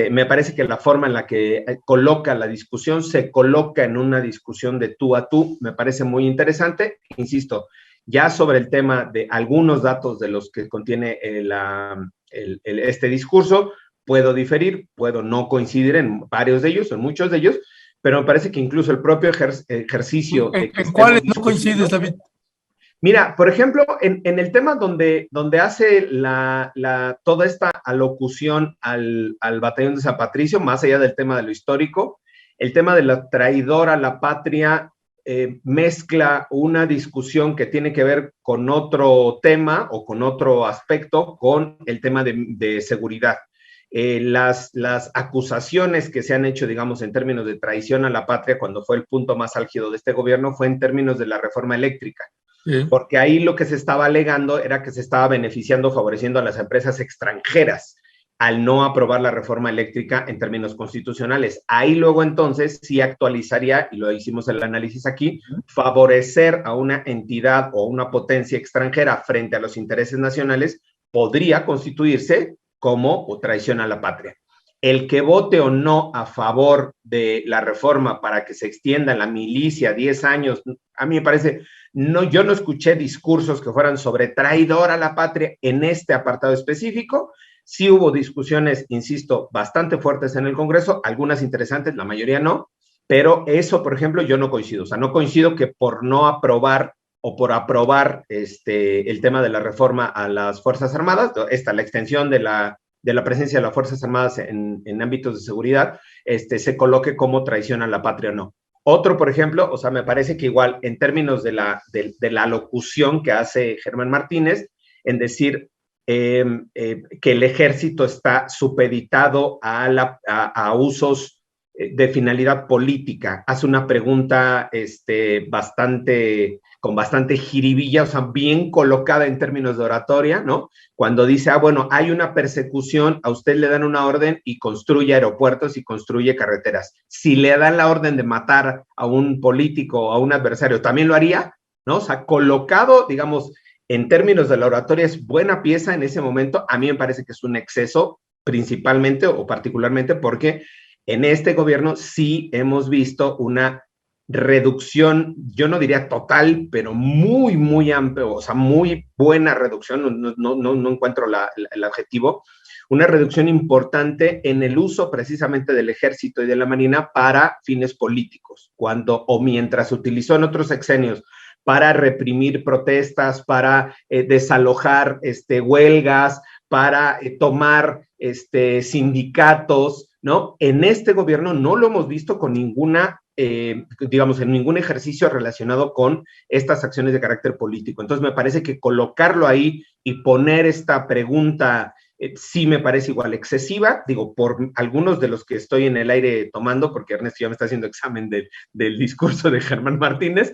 Me parece que la forma en la que coloca la discusión se coloca en una discusión de tú a tú, me parece muy interesante. Insisto, ya sobre el tema de algunos datos de los que contiene este discurso, puedo diferir, puedo no coincidir en varios de ellos, en muchos de ellos, pero me parece que incluso el propio ejercicio... ¿En cuáles no coincides, David? Mira, por ejemplo, en el tema donde hace toda esta alocución al batallón de San Patricio, más allá del tema de lo histórico, el tema de la traidora a la patria mezcla una discusión que tiene que ver con otro tema o con otro aspecto, con el tema de seguridad. Las acusaciones que se han hecho, digamos, en términos de traición a la patria, cuando fue el punto más álgido de este gobierno, fue en términos de la reforma eléctrica. Sí. Porque ahí lo que se estaba alegando era que se estaba beneficiando, favoreciendo a las empresas extranjeras al no aprobar la reforma eléctrica en términos constitucionales. Ahí luego entonces sí actualizaría, y lo hicimos el análisis aquí, favorecer a una entidad o una potencia extranjera frente a los intereses nacionales podría constituirse como traición a la patria. El que vote o no a favor de la reforma para que se extienda la milicia 10 años, a mí me parece, yo no escuché discursos que fueran sobre traidor a la patria en este apartado específico. Sí hubo discusiones, insisto, bastante fuertes en el Congreso, algunas interesantes, la mayoría no, pero eso, por ejemplo, yo no coincido. O sea, no coincido que por no aprobar o por aprobar el tema de la reforma a las Fuerzas Armadas, la extensión de la presencia de las Fuerzas Armadas en ámbitos de seguridad, se coloque como traición a la patria o no. Otro, por ejemplo, o sea, me parece que igual en términos de la locución que hace Germán Martínez, en decir que el ejército está supeditado a usos de finalidad política, hace una pregunta con bastante jiribilla, o sea, bien colocada en términos de oratoria, ¿no? Cuando dice, bueno, hay una persecución, a usted le dan una orden y construye aeropuertos y construye carreteras. Si le dan la orden de matar a un político o a un adversario, ¿también lo haría? ¿No? O sea, colocado, digamos, en términos de la oratoria, es buena pieza en ese momento. A mí me parece que es un exceso, principalmente o particularmente porque en este gobierno sí hemos visto una reducción, yo no diría total, pero muy, muy amplia, o sea, muy buena reducción, no encuentro el adjetivo, una reducción importante en el uso precisamente del ejército y de la marina para fines políticos, mientras se utilizó en otros sexenios para reprimir protestas, para desalojar huelgas, para tomar sindicatos, ¿no? En este gobierno no lo hemos visto con ninguna, digamos, en ningún ejercicio relacionado con estas acciones de carácter político. Entonces me parece que colocarlo ahí y poner esta pregunta sí me parece igual excesiva, digo, por algunos de los que estoy en el aire tomando, porque Ernesto ya me está haciendo examen del discurso de Germán Martínez,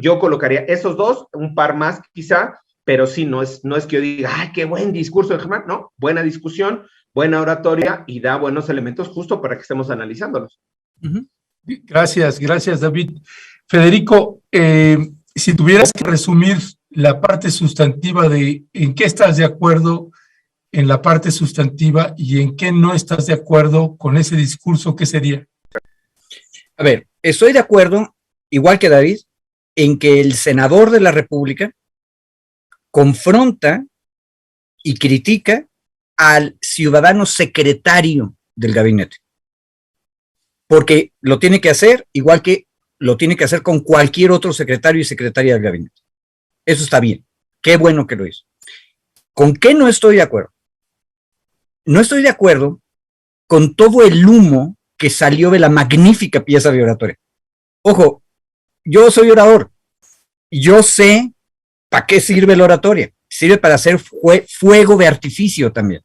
yo colocaría esos dos, un par más quizá, pero sí, no es que yo diga, ¡ay, qué buen discurso de Germán! No, buena discusión, buena oratoria y da buenos elementos justo para que estemos analizándolos. Gracias, David. Federico, si tuvieras que resumir la parte sustantiva de en qué estás de acuerdo en la parte sustantiva y en qué no estás de acuerdo con ese discurso, ¿qué sería? A ver, estoy de acuerdo, igual que David, en que el senador de la República confronta y critica al ciudadano secretario del gabinete. Porque lo tiene que hacer igual que lo tiene que hacer con cualquier otro secretario y secretaria del gabinete. Eso está bien. Qué bueno que lo hizo. ¿Con qué no estoy de acuerdo? No estoy de acuerdo con todo el humo que salió de la magnífica pieza de oratoria. Ojo, yo soy orador. Yo sé para qué sirve la oratoria. Sirve para hacer fuego de artificio también.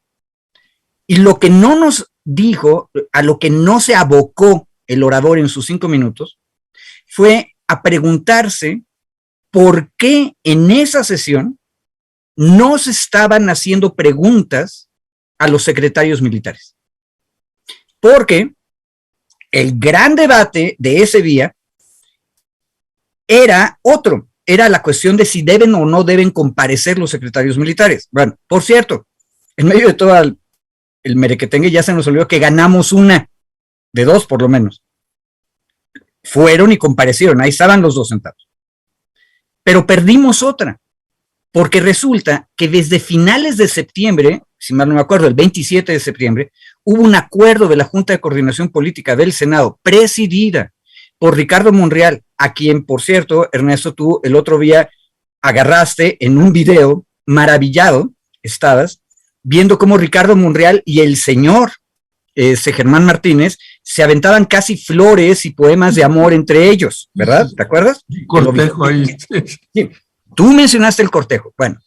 Y lo que no nos dijo, a lo que no se abocó el orador en sus 5 minutos, fue a preguntarse por qué en esa sesión no se estaban haciendo preguntas a los secretarios militares. Porque el gran debate de ese día era otro, era la cuestión de si deben o no deben comparecer los secretarios militares. Bueno, por cierto, en medio de todo el merequetengue ya se nos olvidó que ganamos una, de 2 por lo menos. Fueron y comparecieron, ahí estaban los 2 sentados. Pero perdimos otra, porque resulta que desde finales de septiembre, si mal no me acuerdo, el 27 de septiembre, hubo un acuerdo de la Junta de Coordinación Política del Senado, presidida por Ricardo Monreal, a quien, por cierto, Ernesto, tú el otro día agarraste en un video maravillado, estabas viendo cómo Ricardo Monreal y el señor Germán Martínez se aventaban casi flores y poemas de amor entre ellos, ¿verdad? ¿Te acuerdas? Cortejo ahí. Sí. Tú mencionaste el cortejo. Bueno,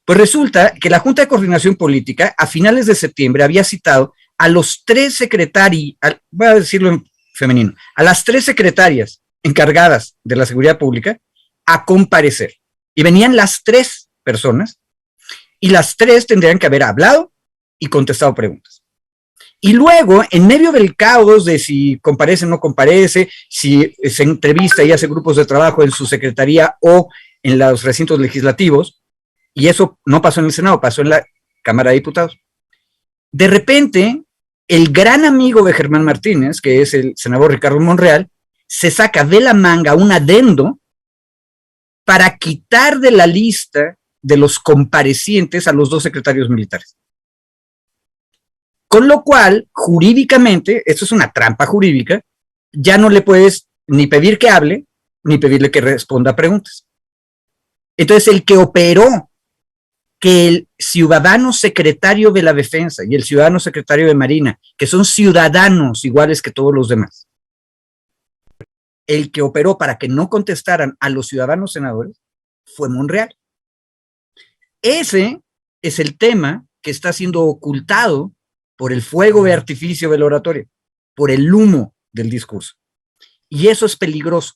pues resulta que la Junta de Coordinación Política a finales de septiembre había citado a los 3 secretarios, voy a decirlo en femenino, a las 3 secretarias encargadas de la seguridad pública a comparecer. Y venían las 3 personas y las 3 tendrían que haber hablado y contestado preguntas. Y luego, en medio del caos de si comparece o no comparece, si se entrevista y hace grupos de trabajo en su secretaría o en los recintos legislativos, y eso no pasó en el Senado, pasó en la Cámara de Diputados. De repente, el gran amigo de Germán Martínez, que es el senador Ricardo Monreal, se saca de la manga un adendo para quitar de la lista de los comparecientes a los 2 secretarios militares. Con lo cual, jurídicamente, esto es una trampa jurídica, ya no le puedes ni pedir que hable, ni pedirle que responda a preguntas. Entonces, el que operó que el ciudadano secretario de la Defensa y el ciudadano secretario de Marina, que son ciudadanos iguales que todos los demás, el que operó para que no contestaran a los ciudadanos senadores fue Monreal. Ese es el tema que está siendo ocultado por el fuego de artificio del oratorio, por el humo del discurso. Y eso es peligroso,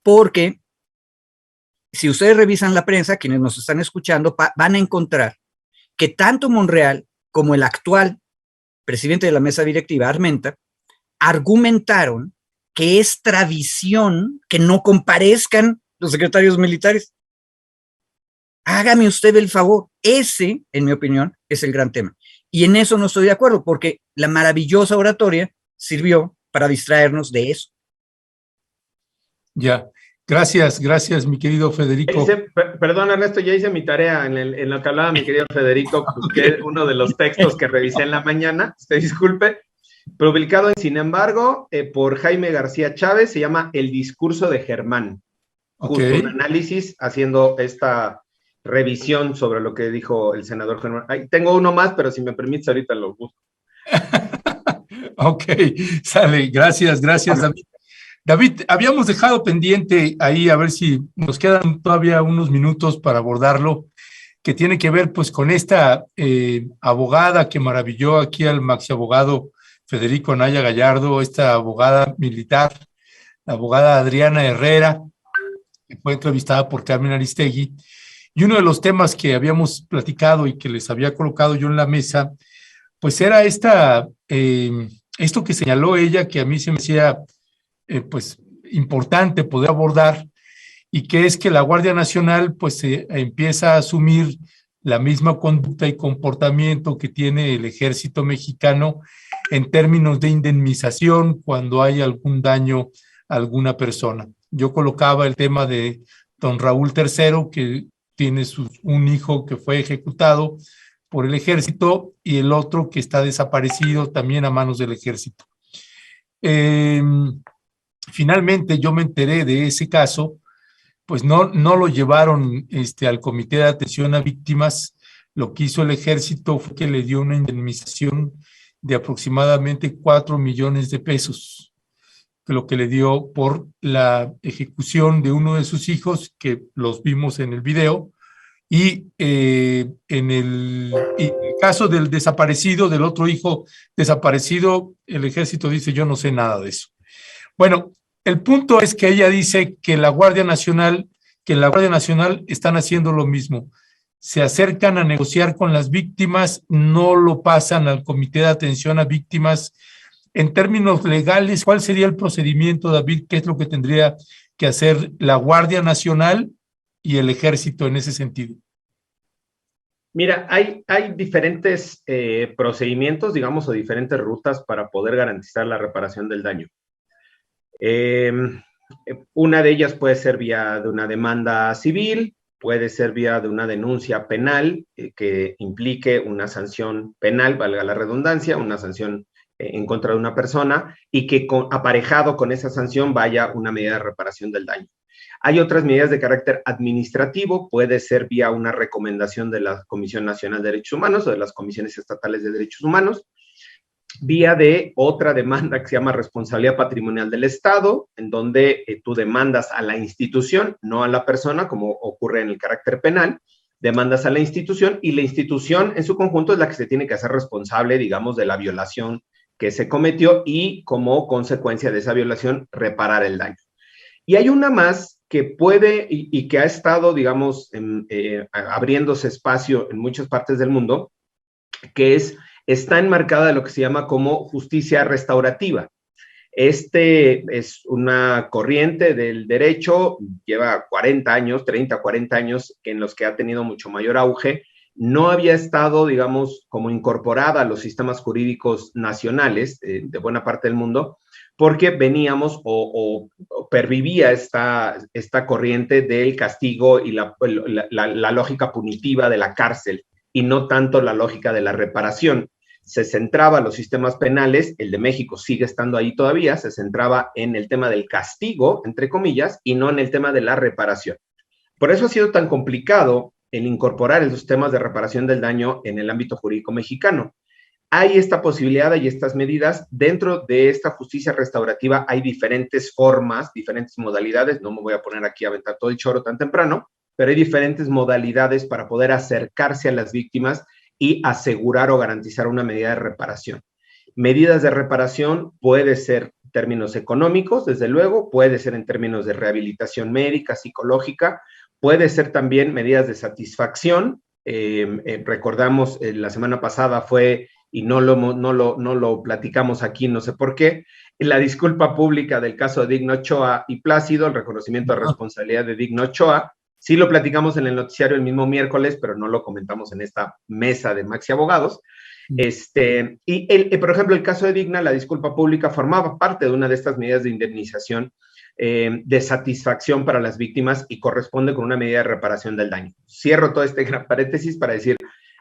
porque si ustedes revisan la prensa, quienes nos están escuchando, van a encontrar que tanto Monreal como el actual presidente de la mesa directiva, Armenta, argumentaron que es tradición que no comparezcan los secretarios militares. Hágame usted el favor. Ese, en mi opinión, es el gran tema. Y en eso no estoy de acuerdo, porque la maravillosa oratoria sirvió para distraernos de eso. Ya. Gracias, mi querido Federico. Perdón, Ernesto, ya hice mi tarea en lo que hablaba mi querido Federico, busqué uno de los textos que revisé en la mañana, usted disculpe, publicado sin embargo, por Jaime García Chávez, se llama El discurso de Germán. Justo un análisis haciendo esta revisión sobre lo que dijo el senador Germán. Tengo uno más, pero si me permites, ahorita lo busco. Ok, sale. Gracias, David. David, habíamos dejado pendiente ahí, a ver si nos quedan todavía unos minutos para abordarlo, que tiene que ver pues con esta abogada que maravilló aquí al maxi abogado Federico Anaya Gallardo, esta abogada militar, la abogada Adriana Herrera, que fue entrevistada por Carmen Aristegui. Y uno de los temas que habíamos platicado y que les había colocado yo en la mesa, pues era esto que señaló ella, que a mí se me hacía pues importante poder abordar, y que es que la Guardia Nacional pues empieza a asumir la misma conducta y comportamiento que tiene el Ejército Mexicano en términos de indemnización cuando hay algún daño a alguna persona. Yo colocaba el tema de don Raúl III, que tiene un hijo que fue ejecutado por el Ejército y el otro que está desaparecido también a manos del Ejército. Finalmente yo me enteré de ese caso, pues no lo llevaron al Comité de Atención a Víctimas. Lo que hizo el Ejército fue que le dio una indemnización de aproximadamente 4 millones de pesos, lo que le dio por la ejecución de uno de sus hijos, que los vimos en el video, y en el caso del desaparecido, del otro hijo desaparecido, el Ejército dice: yo no sé nada de eso. Bueno, el punto es que ella dice que en la Guardia Nacional están haciendo lo mismo. Se acercan a negociar con las víctimas, no lo pasan al Comité de Atención a Víctimas. En términos legales, ¿cuál sería el procedimiento, David? ¿Qué es lo que tendría que hacer la Guardia Nacional y el Ejército en ese sentido? Mira, hay diferentes procedimientos, digamos, o diferentes rutas para poder garantizar la reparación del daño. Una de ellas puede ser vía de una demanda civil, puede ser vía de una denuncia penal que implique una sanción penal, valga la redundancia, una sanción en contra de una persona, y que aparejado con esa sanción vaya una medida de reparación del daño. Hay otras medidas de carácter administrativo, puede ser vía una recomendación de la Comisión Nacional de Derechos Humanos o de las comisiones estatales de derechos humanos, vía de otra demanda que se llama responsabilidad patrimonial del Estado, en donde tú demandas a la institución, no a la persona, como ocurre en el carácter penal, demandas a la institución, y la institución en su conjunto es la que se tiene que hacer responsable, digamos, de la violación que se cometió y, como consecuencia de esa violación, reparar el daño. Y hay una más que puede y que ha estado, digamos, abriéndose espacio en muchas partes del mundo, que está enmarcada de lo que se llama como justicia restaurativa. Es una corriente del derecho, lleva 40 años, 30, 40 años, en los que ha tenido mucho mayor auge. No había estado, digamos, como incorporada a los sistemas jurídicos nacionales de buena parte del mundo, porque veníamos o pervivía esta corriente del castigo y la lógica punitiva de la cárcel, y no tanto la lógica de la reparación. Se centraba los sistemas penales, el de México sigue estando ahí todavía, se centraba en el tema del castigo, entre comillas, y no en el tema de la reparación. Por eso ha sido tan complicado el incorporar esos temas de reparación del daño en el ámbito jurídico mexicano. Hay esta posibilidad, hay estas medidas. Dentro de esta justicia restaurativa hay diferentes formas, diferentes modalidades. No me voy a poner aquí a aventar todo el choro tan temprano, pero hay diferentes modalidades para poder acercarse a las víctimas y asegurar o garantizar una medida de reparación. Medidas de reparación puede ser en términos económicos, desde luego, puede ser en términos de rehabilitación médica, psicológica, puede ser también medidas de satisfacción. Recordamos, la semana pasada fue, y no lo platicamos aquí, no sé por qué, la disculpa pública del caso de Digno Ochoa y Plácido, el reconocimiento de responsabilidad de Digno Ochoa. Sí lo platicamos en el noticiario el mismo miércoles, pero no lo comentamos en esta mesa de Maxi Abogados. Por ejemplo, el caso de Digna, la disculpa pública formaba parte de una de estas medidas de indemnización de satisfacción para las víctimas y corresponde con una medida de reparación del daño. Cierro todo este gran paréntesis para decir,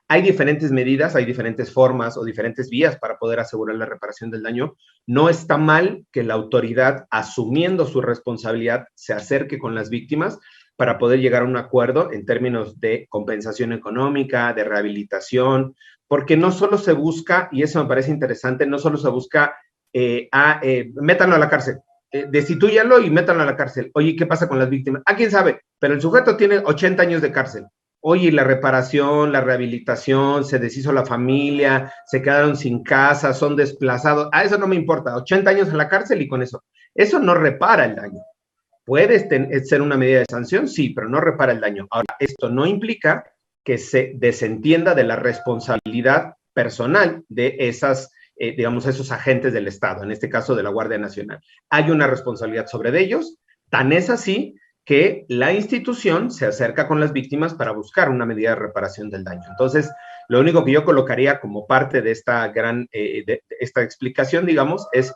hay diferentes medidas, hay diferentes formas o diferentes vías para poder asegurar la reparación del daño. No está mal que la autoridad, asumiendo su responsabilidad, se acerque con las víctimas, para poder llegar a un acuerdo en términos de compensación económica, de rehabilitación, porque no solo se busca, y eso me parece interesante, no solo se busca métanlo a la cárcel, destituyanlo y métanlo a la cárcel. Oye, ¿qué pasa con las víctimas? ¿A quién sabe? Pero el sujeto tiene 80 años de cárcel. Oye, la reparación, la rehabilitación, se deshizo la familia, se quedaron sin casa, son desplazados. A eso no me importa, 80 años en la cárcel y con eso. Eso no repara el daño. ¿Puede ser una medida de sanción? Sí, pero no repara el daño. Ahora, esto no implica que se desentienda de la responsabilidad personal de esas, digamos, esos agentes del Estado, en este caso de la Guardia Nacional. Hay una responsabilidad sobre ellos, tan es así que la institución se acerca con las víctimas para buscar una medida de reparación del daño. Entonces, lo único que yo colocaría como parte de esta de esta explicación, digamos, es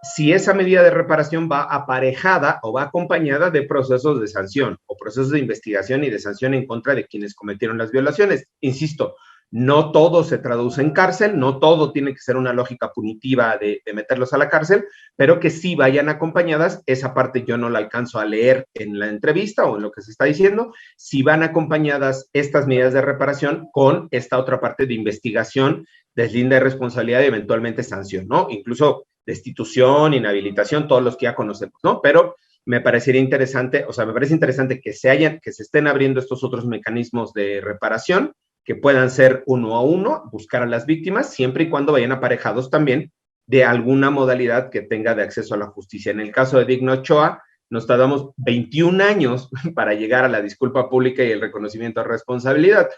si esa medida de reparación va aparejada o va acompañada de procesos de sanción o procesos de investigación y de sanción en contra de quienes cometieron las violaciones. Insisto, no todo se traduce en cárcel, no todo tiene que ser una lógica punitiva de meterlos a la cárcel, pero que sí vayan acompañadas, esa parte yo no la alcanzo a leer en la entrevista o en lo que se está diciendo, si van acompañadas estas medidas de reparación con esta otra parte de investigación, deslinda de responsabilidad y eventualmente sanción, ¿no? Incluso destitución, inhabilitación, todos los que ya conocemos, ¿no? Pero me parecería interesante, o sea, me parece interesante que se estén abriendo estos otros mecanismos de reparación, que puedan ser uno a uno, buscar a las víctimas, siempre y cuando vayan aparejados también de alguna modalidad que tenga de acceso a la justicia. En el caso de Digno Ochoa, nos tardamos 21 años para llegar a la disculpa pública y el reconocimiento de responsabilidad.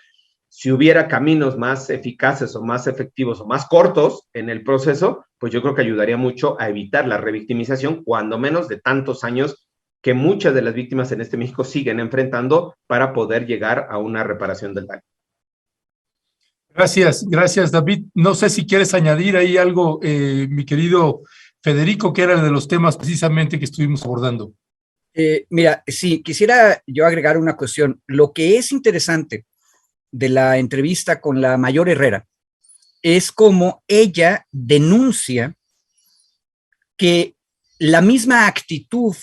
Si hubiera caminos más eficaces o más efectivos o más cortos en el proceso, pues yo creo que ayudaría mucho a evitar la revictimización, cuando menos de tantos años que muchas de las víctimas en este México siguen enfrentando para poder llegar a una reparación del daño. Gracias, David. No sé si quieres añadir ahí algo, mi querido Federico, que era de los temas precisamente que estuvimos abordando. Mira, sí, quisiera yo agregar una cuestión. Lo que es interesante de la entrevista con la Mayor Herrera es cómo ella denuncia que la misma actitud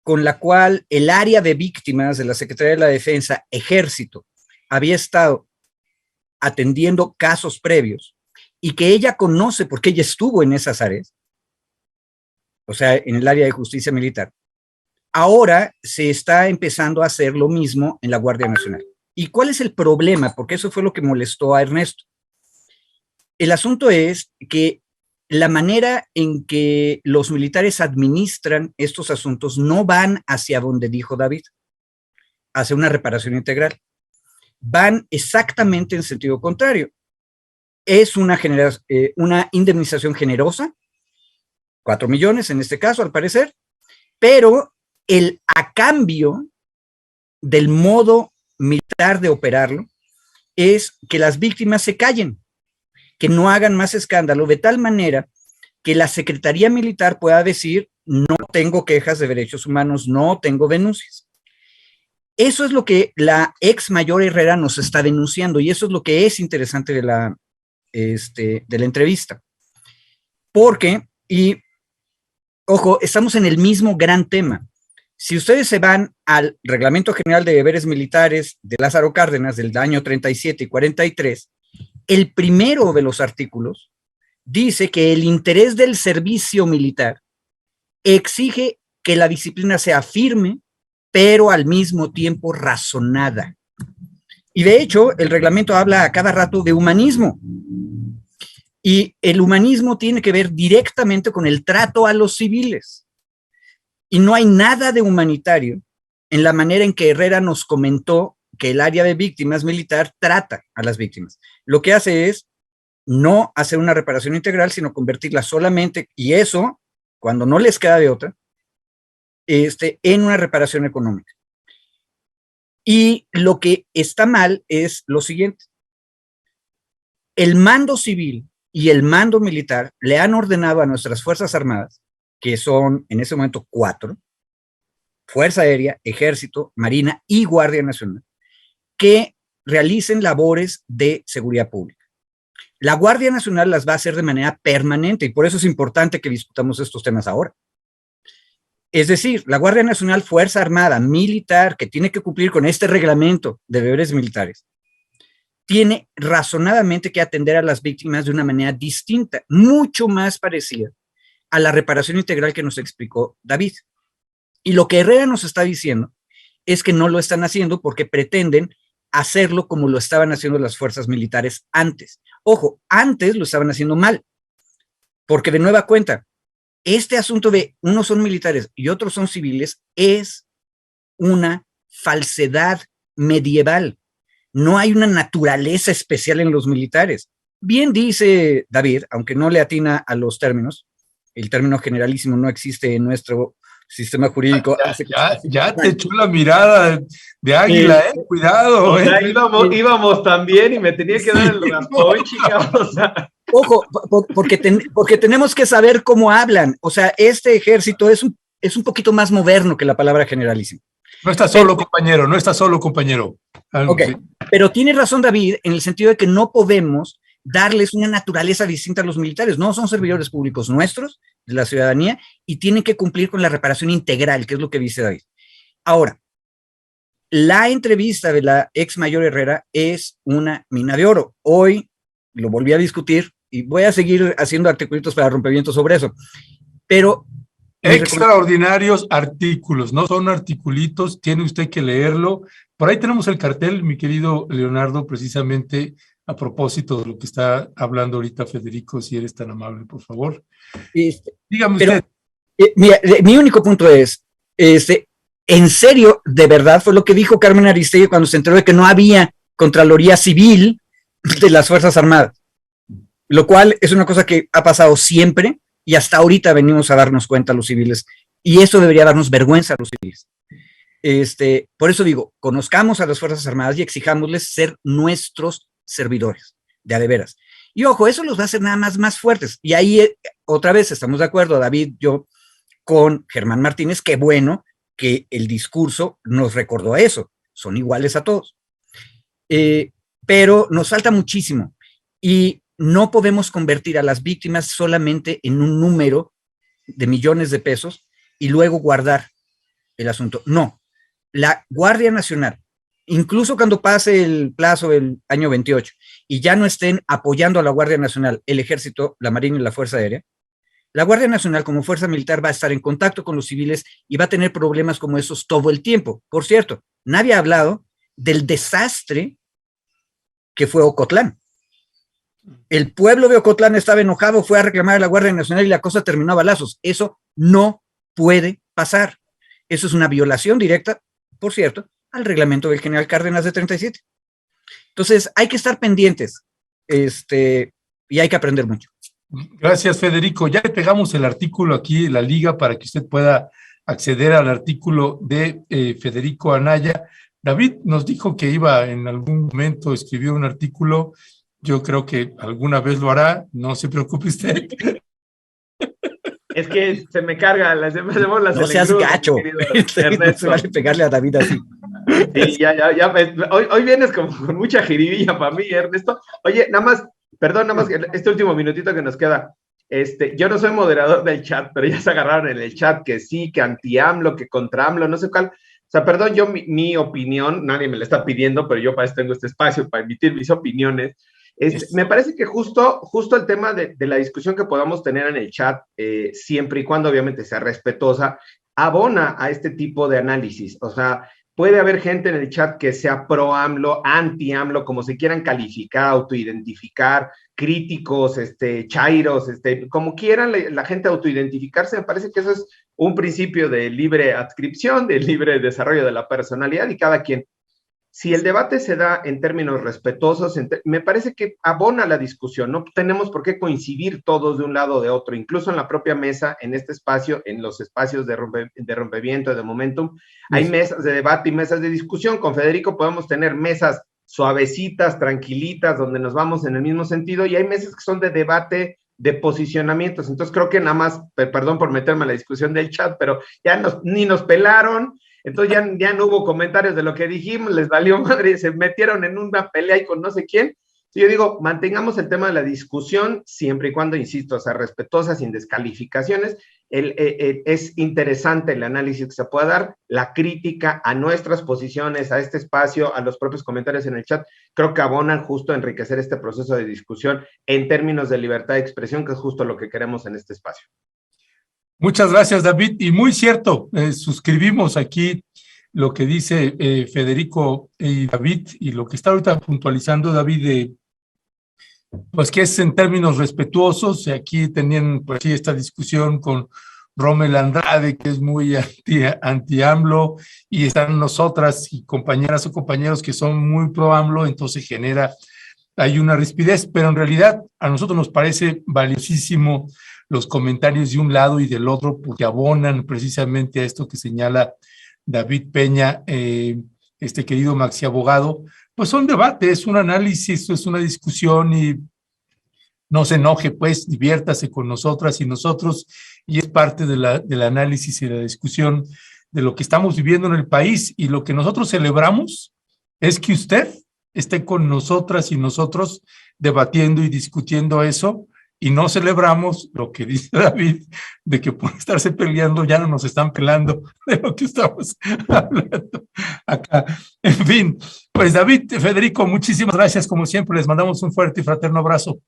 con la cual el área de víctimas de la Secretaría de la Defensa, Ejército, había estado atendiendo casos previos y que ella conoce porque ella estuvo en esas áreas, o sea, en el área de justicia militar, ahora se está empezando a hacer lo mismo en la Guardia Nacional. ¿Y cuál es el problema? Porque eso fue lo que molestó a Ernesto. El asunto es que la manera en que los militares administran estos asuntos no van hacia donde dijo David, hacia una reparación integral. Van exactamente en sentido contrario. Es una indemnización generosa, 4 millones en este caso, al parecer, pero a cambio del modo militar de operarlo es que las víctimas se callen, que no hagan más escándalo, de tal manera que la Secretaría Militar pueda decir: no tengo quejas de derechos humanos, no tengo denuncias. Eso es lo que la ex Mayor Herrera nos está denunciando, y eso es lo que es interesante de la entrevista. Porque, y ojo, estamos en el mismo gran tema. Si ustedes se van al Reglamento General de Deberes Militares de Lázaro Cárdenas del año 37 y 43, el primero de los artículos dice que el interés del servicio militar exige que la disciplina sea firme, pero al mismo tiempo razonada. Y de hecho, el reglamento habla a cada rato de humanismo. Y el humanismo tiene que ver directamente con el trato a los civiles. Y no hay nada de humanitario en la manera en que Herrera nos comentó que el área de víctimas militar trata a las víctimas. Lo que hace es no hacer una reparación integral, sino convertirla solamente, y eso, cuando no les queda de otra, en una reparación económica. Y lo que está mal es lo siguiente: el mando civil y el mando militar le han ordenado a nuestras Fuerzas Armadas, que son en ese momento 4, Fuerza Aérea, Ejército, Marina y Guardia Nacional, que realicen labores de seguridad pública. La Guardia Nacional las va a hacer de manera permanente, y por eso es importante que discutamos estos temas ahora. Es decir, la Guardia Nacional, Fuerza Armada, militar, que tiene que cumplir con este reglamento de deberes militares, tiene razonadamente que atender a las víctimas de una manera distinta, mucho más parecida a la reparación integral que nos explicó David. Y lo que Herrera nos está diciendo es que no lo están haciendo porque pretenden hacerlo como lo estaban haciendo las fuerzas militares antes. Ojo, antes lo estaban haciendo mal, porque de nueva cuenta, este asunto de unos son militares y otros son civiles es una falsedad medieval. No hay una naturaleza especial en los militares. Bien dice David, aunque no le atina a los términos, el término generalísimo no existe en nuestro sistema jurídico. Ya te echó la mirada de águila, cuidado. O sea, íbamos también y me tenía que dar el raspón, chicos. O sea. Ojo, porque tenemos que saber cómo hablan. O sea, este ejército es un poquito más moderno que la palabra generalísimo. No está solo, compañero, no está solo, compañero. Ok, sí. Pero tiene razón David en el sentido de que no podemos darles una naturaleza distinta a los militares. No son servidores públicos nuestros, de la ciudadanía, y tienen que cumplir con la reparación integral, que es lo que dice David. Ahora, la entrevista de la ex mayor Herrera es una mina de oro. Hoy lo volví a discutir y voy a seguir haciendo articulitos para rompevientos sobre eso. Pero extraordinarios artículos, no son articulitos, tiene usted que leerlo. Por ahí tenemos el cartel, mi querido Leonardo, precisamente a propósito de lo que está hablando ahorita Federico, si eres tan amable, por favor. Dígame usted. Mira, mi único punto es, en serio, de verdad, fue lo que dijo Carmen Aristegui cuando se enteró de que no había Contraloría Civil de las Fuerzas Armadas, lo cual es una cosa que ha pasado siempre y hasta ahorita venimos a darnos cuenta los civiles, y eso debería darnos vergüenza a los civiles. Por eso digo, conozcamos a las Fuerzas Armadas y exijámosles ser nuestros servidores, de a de veras. Y ojo, eso los va a hacer nada más fuertes. Y ahí, otra vez, estamos de acuerdo, David, yo, con Germán Martínez, qué bueno que el discurso nos recordó eso, son iguales a todos. Pero nos falta muchísimo y no podemos convertir a las víctimas solamente en un número de millones de pesos y luego guardar el asunto. No, la Guardia Nacional, incluso cuando pase el plazo del año 28 y ya no estén apoyando a la Guardia Nacional, el Ejército, la Marina y la Fuerza Aérea, la Guardia Nacional como fuerza militar va a estar en contacto con los civiles y va a tener problemas como esos todo el tiempo. Por cierto, nadie ha hablado del desastre que fue Ocotlán. El pueblo de Ocotlán estaba enojado, fue a reclamar a la Guardia Nacional y la cosa terminó a balazos. Eso no puede pasar. Eso es una violación directa, por cierto, al reglamento del general Cárdenas de 37. Entonces, hay que estar pendientes y hay que aprender mucho. Gracias, Federico. Ya le pegamos el artículo aquí en la liga para que usted pueda acceder al artículo de Federico Anaya. David nos dijo que iba en algún momento a escribir un artículo. Yo creo que alguna vez lo hará. No se preocupe usted. Es que se me carga, no seas gacho. No se vale pegarle a David así. Sí, ya. Hoy vienes con mucha jiribilla para mí, Ernesto. Oye, nada más este último minutito que nos queda. Yo no soy moderador del chat, pero ya se agarraron en el chat que sí, que anti-AMLO, que contra AMLO, no sé cuál. O sea, perdón, yo mi opinión, nadie me la está pidiendo, pero yo para eso tengo este espacio para emitir mis opiniones. Me parece que justo el tema de la discusión que podamos tener en el chat, siempre y cuando obviamente sea respetuosa, abona a este tipo de análisis. O sea, puede haber gente en el chat que sea pro AMLO, anti AMLO, como se quieran calificar, autoidentificar, críticos, chairos, como quieran la gente autoidentificarse. Me parece que eso es un principio de libre adscripción, de libre desarrollo de la personalidad y cada quien. Si el debate se da en términos respetuosos, me parece que abona la discusión. No tenemos por qué coincidir todos de un lado o de otro, incluso en la propia mesa, en este espacio, en los espacios de Rompeviento, de Momentum, hay mesas de debate y mesas de discusión. Con Federico podemos tener mesas suavecitas, tranquilitas, donde nos vamos en el mismo sentido, y hay mesas que son de debate, de posicionamientos. Entonces creo que nada más, perdón por meterme a la discusión del chat, pero ya ni nos pelaron. Entonces ya no hubo comentarios de lo que dijimos, les valió madre, se metieron en una pelea ahí con no sé quién, Yo digo, mantengamos el tema de la discusión siempre y cuando, insisto, o sea, respetuosa, sin descalificaciones. Es interesante el análisis que se pueda dar, la crítica a nuestras posiciones, a este espacio, a los propios comentarios en el chat, creo que abonan justo a enriquecer este proceso de discusión en términos de libertad de expresión, que es justo lo que queremos en este espacio. Muchas gracias, David. Y muy cierto, suscribimos aquí lo que dice Federico y David, y lo que está ahorita puntualizando David, pues que es en términos respetuosos. Aquí tenían pues sí esta discusión con Rommel Andrade, que es muy anti-AMLO, y están nosotras y compañeras o compañeros que son muy pro-AMLO, entonces hay una rispidez, pero en realidad a nosotros nos parece valiosísimo los comentarios de un lado y del otro, porque abonan precisamente a esto que señala David Peña, este querido Maxi abogado. Pues son debates, es un análisis, es una discusión, y no se enoje, pues diviértase con nosotras y nosotros, y es parte del análisis y de la discusión de lo que estamos viviendo en el país. Y lo que nosotros celebramos es que usted esté con nosotras y nosotros debatiendo y discutiendo eso, y no celebramos lo que dice David, de que por estarse peleando ya no nos están pelando de lo que estamos hablando acá. En fin, pues David, Federico, muchísimas gracias, como siempre, les mandamos un fuerte y fraterno abrazo.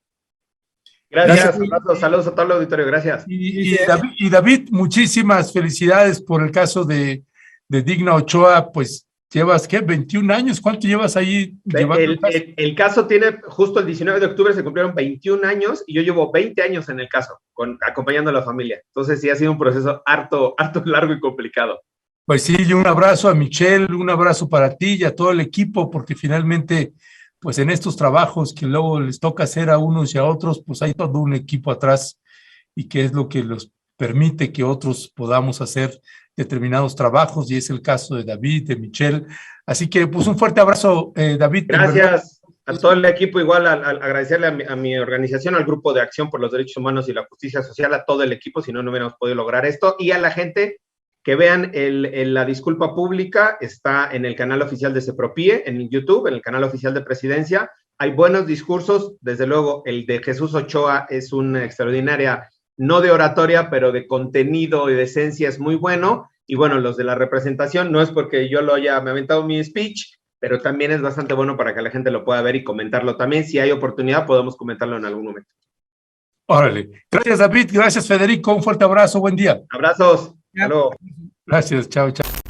Gracias, abrazos, saludos a todo el auditorio, gracias. Y David, muchísimas felicidades por el caso de Digna Ochoa. Pues llevas, ¿qué? 21 años, ¿cuánto llevas ahí? El caso tiene, justo el 19 de octubre se cumplieron 21 años, y yo llevo 20 años en el caso, acompañando a la familia. Entonces sí ha sido un proceso harto largo y complicado. Pues sí, y un abrazo a Michelle, un abrazo para ti y a todo el equipo, porque finalmente, pues en estos trabajos que luego les toca hacer a unos y a otros, pues hay todo un equipo atrás, y que es lo que los permite que otros podamos hacer determinados trabajos, y es el caso de David, de Michelle. Así que pues un fuerte abrazo, David. Gracias a todo el equipo, igual agradecerle a mi organización, al Grupo de Acción por los Derechos Humanos y la Justicia Social, a todo el equipo, si no, no hubiéramos podido lograr esto, y a la gente que vean la disculpa pública, está en el canal oficial de CEPROPIE, en YouTube, en el canal oficial de Presidencia. Hay buenos discursos, desde luego el de Jesús Ochoa es una extraordinaria, no de oratoria, pero de contenido y de esencia, es muy bueno. Y bueno, los de la representación, no es porque yo me he aventado mi speech, pero también es bastante bueno para que la gente lo pueda ver y comentarlo también. Si hay oportunidad, podemos comentarlo en algún momento. Órale. Gracias, David. Gracias, Federico. Un fuerte abrazo. Buen día. Abrazos. Hasta luego. Gracias. Chao, chao.